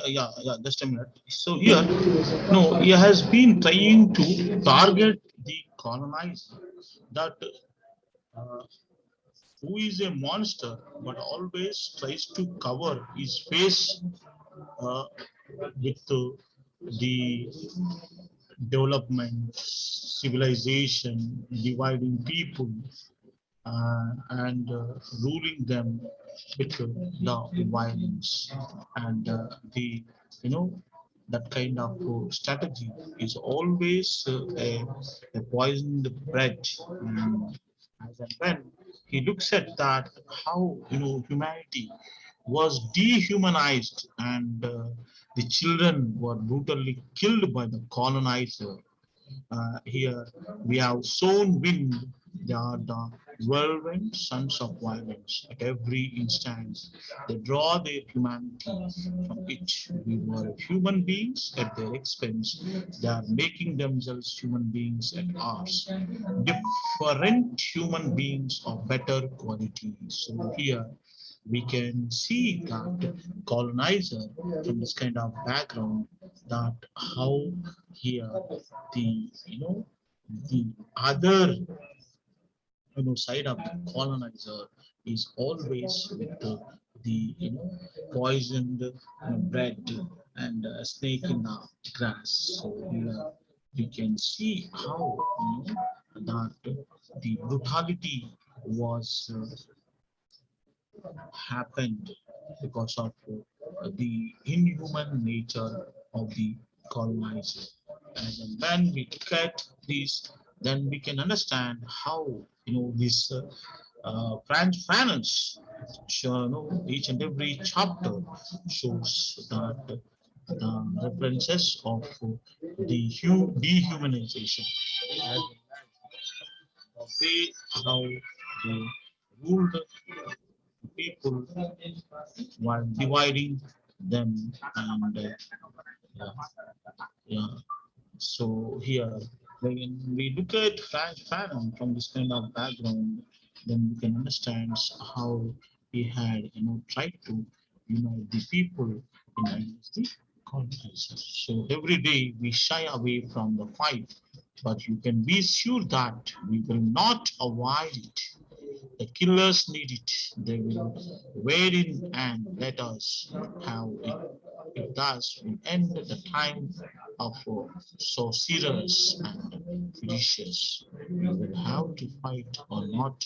yeah, just a minute. So here, no, he has been trying to target the colonizer that uh, who is a monster, but always tries to cover his face uh, with the development, civilization, dividing people, and ruling them with the violence and the you know that kind of strategy is always a poisoned bread. As and when he looks at that, how humanity was dehumanized and the children were brutally killed by the colonizer, Here we have sown wind. They are the whirlwind sons of violence. At every instance, they draw their humanity from it. We were human beings at their expense. They are making themselves human beings at ours. Different human beings of better quality. So here we can see that colonizer from this kind of background, that how here the the other side of the colonizer is always with the poisoned bread and a snake in the grass. So here we can see how that the brutality was happened because of the inhuman nature of the colonizer. And when we look at this, then we can understand how this Franz Fanon's each and every chapter shows that the references of the dehumanization as the way how they ruled people while dividing them and yeah, yeah. So here, when we look at Frank Fanon from this kind of background, then we can understand how he had, tried to unite the people in against the colonizers. So every day we shy away from the fight, but you can be sure that we will not avoid it. The killers need it. They will wade in and let us have it. If thus we end the time of sorcerers and vicious, we will have to fight or not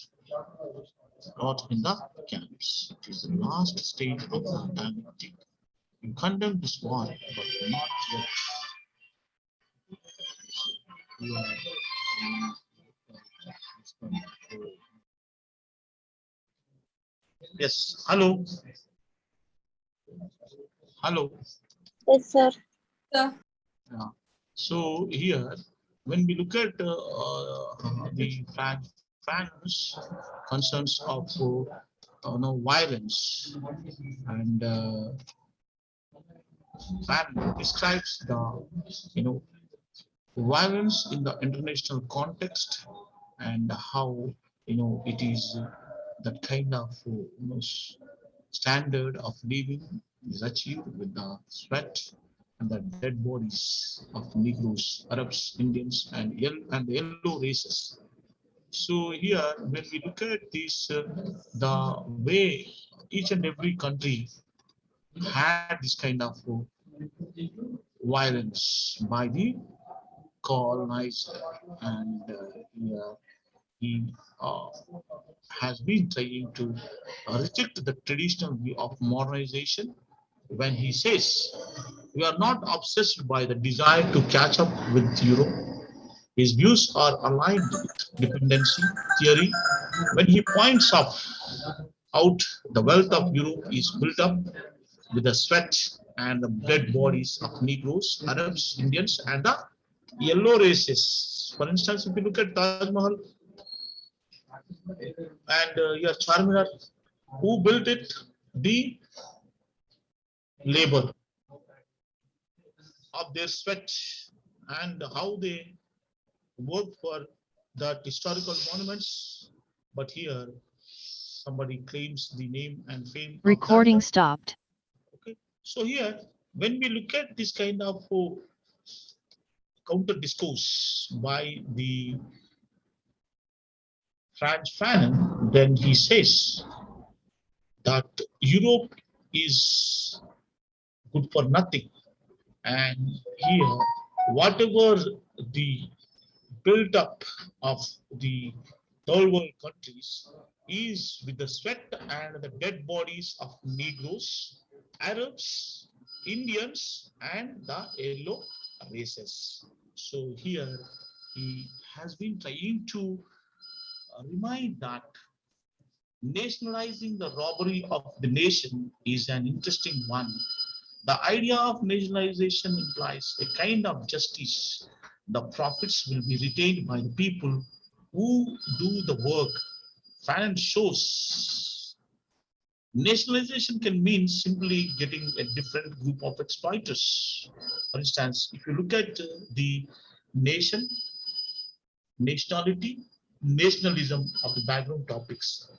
in the camps. It is the last stage of the dialectic. You condemn this war, but not yet. You Yes, hello. Hello. Yes, sir. Yeah. So here, when we look at the France concerns of violence, and Fan describes the violence in the international context and how it is that kind of standard of living is achieved with the sweat and the dead bodies of Negroes, Arabs, Indians, and the yellow races. So here, when we look at this, the way each and every country had this kind of violence by the colonizer, and here he has been trying to reject the traditional view of modernization when he says we are not obsessed by the desire to catch up with Europe. His views are aligned with dependency theory when he points out the wealth of Europe is built up with the sweat and the dead bodies of Negroes, Arabs, Indians, and the yellow races. For instance, if you look at Taj Mahal and your Charminar, who built it? The labor of their sweat and how they worked for that historical monuments. But here, somebody claims the name and fame. Recording stopped. Okay, so here, when we look at this kind of counter discourse by the Franz Fanon, then he says that Europe is good for nothing. And here, whatever the built up of the third world countries is with the sweat and the dead bodies of Negroes, Arabs, Indians, and the yellow races. So here he has been trying to remind that nationalizing the robbery of the nation is an interesting one. The idea of nationalization implies a kind of justice the profits will be retained by the people who do the work. Fanon shows nationalization can mean simply getting a different group of exploiters. For instance, if you look at the nation, nationality, nationalism of the background topics,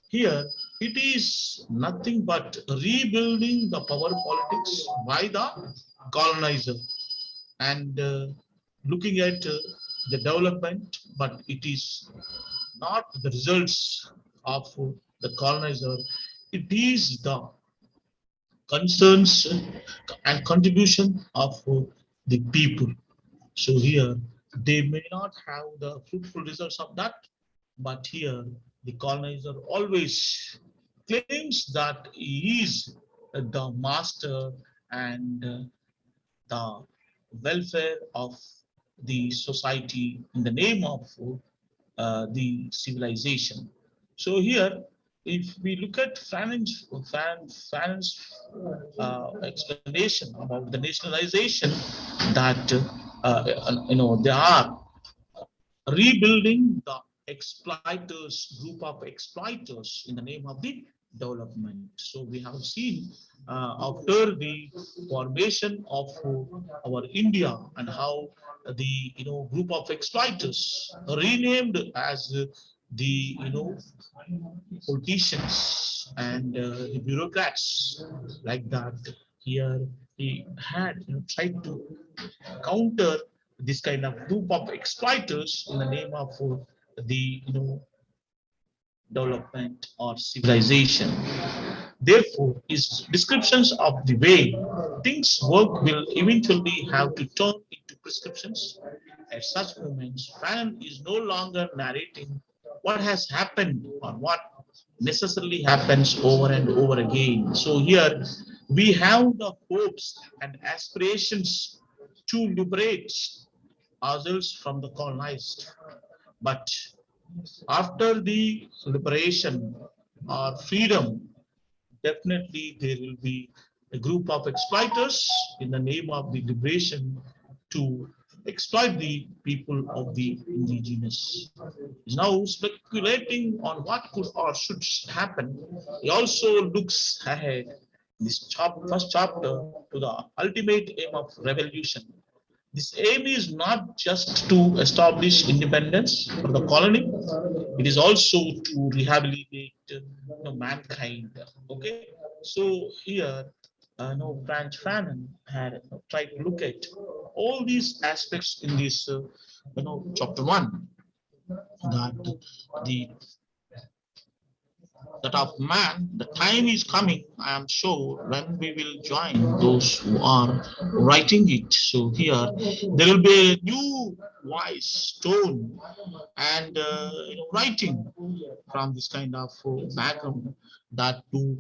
here it is nothing but rebuilding the power politics by the colonizer and looking at the development, but it is not the results of the colonizer. It is the concerns and contribution of the people. So here they may not have the fruitful results of that, but here the colonizer always claims that he is the master and the welfare of the society in the name of the civilization. So here, if we look at Fanon's explanation about the nationalization, that they are rebuilding the exploiters, group of exploiters in the name of the development. So we have seen after the formation of our India and how the group of exploiters renamed as the politicians and the bureaucrats like that. Here he had tried to counter this kind of group of exploiters in the name of the development or civilization. Therefore, his descriptions of the way things work will eventually have to turn into prescriptions. At such moments, Fanon is no longer narrating what has happened or what necessarily happens over and over again. So here we have the hopes and aspirations to liberate ourselves from the colonized. But after the liberation or freedom, definitely there will be a group of exploiters in the name of the liberation to exploit the people of the indigenous. Is now speculating on what could or should happen. He also looks ahead this first chapter to the ultimate aim of revolution. This aim is not just to establish independence for the colony, it is also to rehabilitate mankind. Okay, so here, Franz Fanon had tried to look at all these aspects in this, chapter one, that the that of man, the time is coming, I am sure, when we will join those who are writing it. So here, there will be a new voice, tone, and writing from this kind of background that to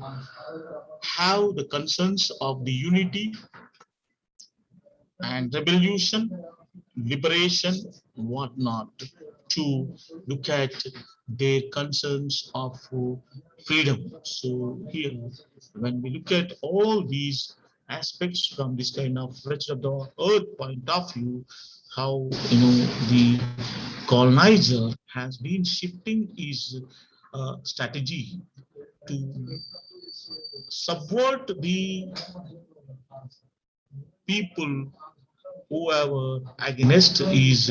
have the concerns of the unity and revolution, liberation, whatnot, to look at their concerns of freedom. So here, when we look at all these aspects from this kind of wretched of the earth point of view, how the colonizer has been shifting his strategy to subvert the people whoever against his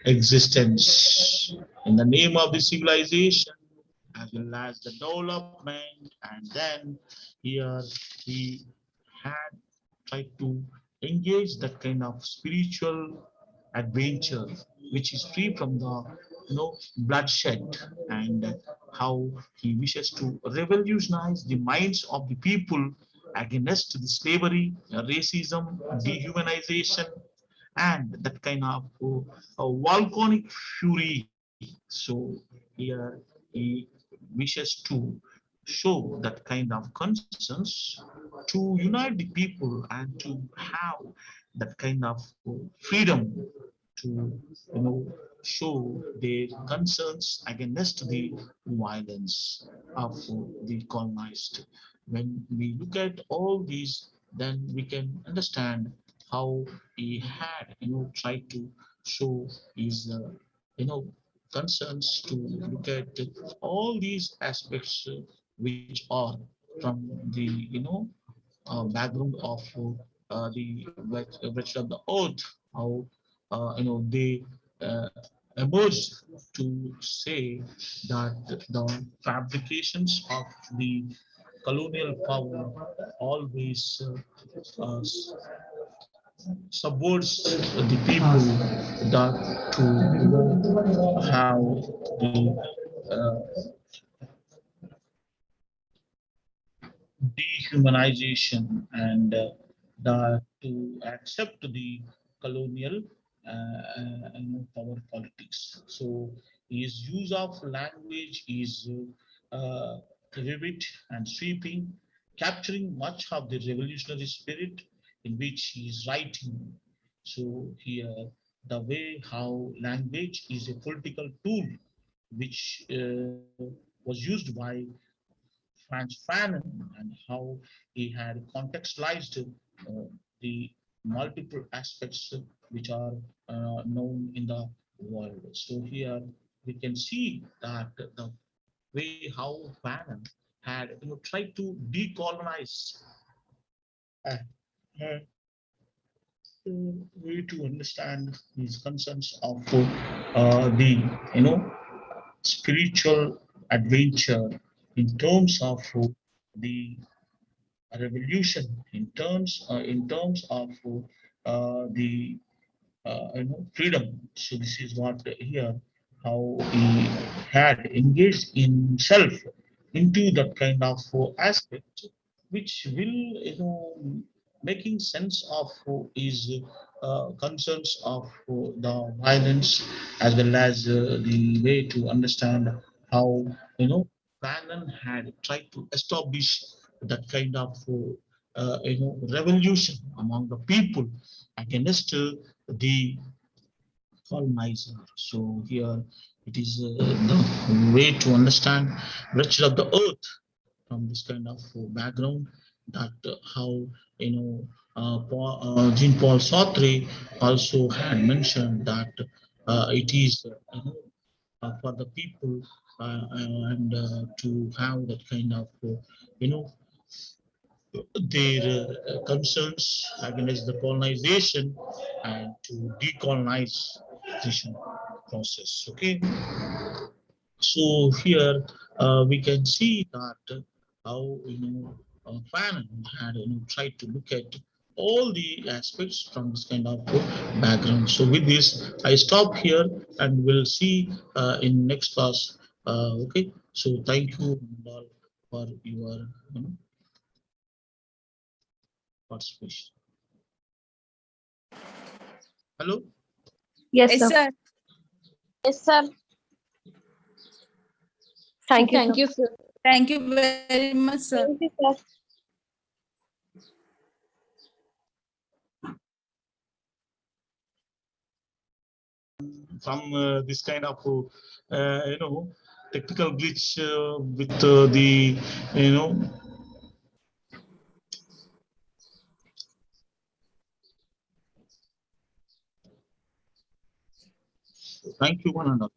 existence in the name of the civilization as well as the development. And then here he had tried to engage that kind of spiritual adventure which is free from the bloodshed, and how he wishes to revolutionize the minds of the people against the slavery, racism, dehumanization, and that kind of volcanic fury. So here he wishes to show that kind of concerns to unite the people and to have that kind of freedom to show their concerns against the violence of the colonized. When we look at all these, then we can understand how he had, tried to show his, concerns to look at all these aspects which are from the, background of the virtue of the earth, how, they uh, emerged to say that the fabrications of the colonial power always subverts the people that to have the dehumanization and to accept the colonial power politics. So his use of language is vivid and sweeping, capturing much of the revolutionary spirit in which he is writing. So here, the way how language is a political tool which was used by Franz Fanon, and how he had contextualized the multiple aspects which are known in the world. So here we can see that the way how Fanon had tried to decolonize uh, uh, way to understand these concerns of the spiritual adventure in terms of the revolution, in terms of the freedom. So this is what here how he had engaged himself into that kind of aspect, which will making sense of his concerns of the violence, as well as the way to understand how Bannon had tried to establish that kind of revolution among the people against the colonizer. So here it is the way to understand wretched of the earth from this kind of background, that how Jean-Paul Sartre also had mentioned that it is for the people and to have that kind of you know their concerns against the colonization and to decolonization process. Okay, so here we can see that how Fanon had tried to look at all the aspects from this kind of background. So with this, I stop here and we'll see in next class. Okay, so thank you all for your participation. Hello. Yes, Yes, sir. sir. Yes, sir. Thank you, sir. Thank you, sir. Thank you very much, sir. Thank you, sir. From this kind of technical glitch with the you know thank you one and all.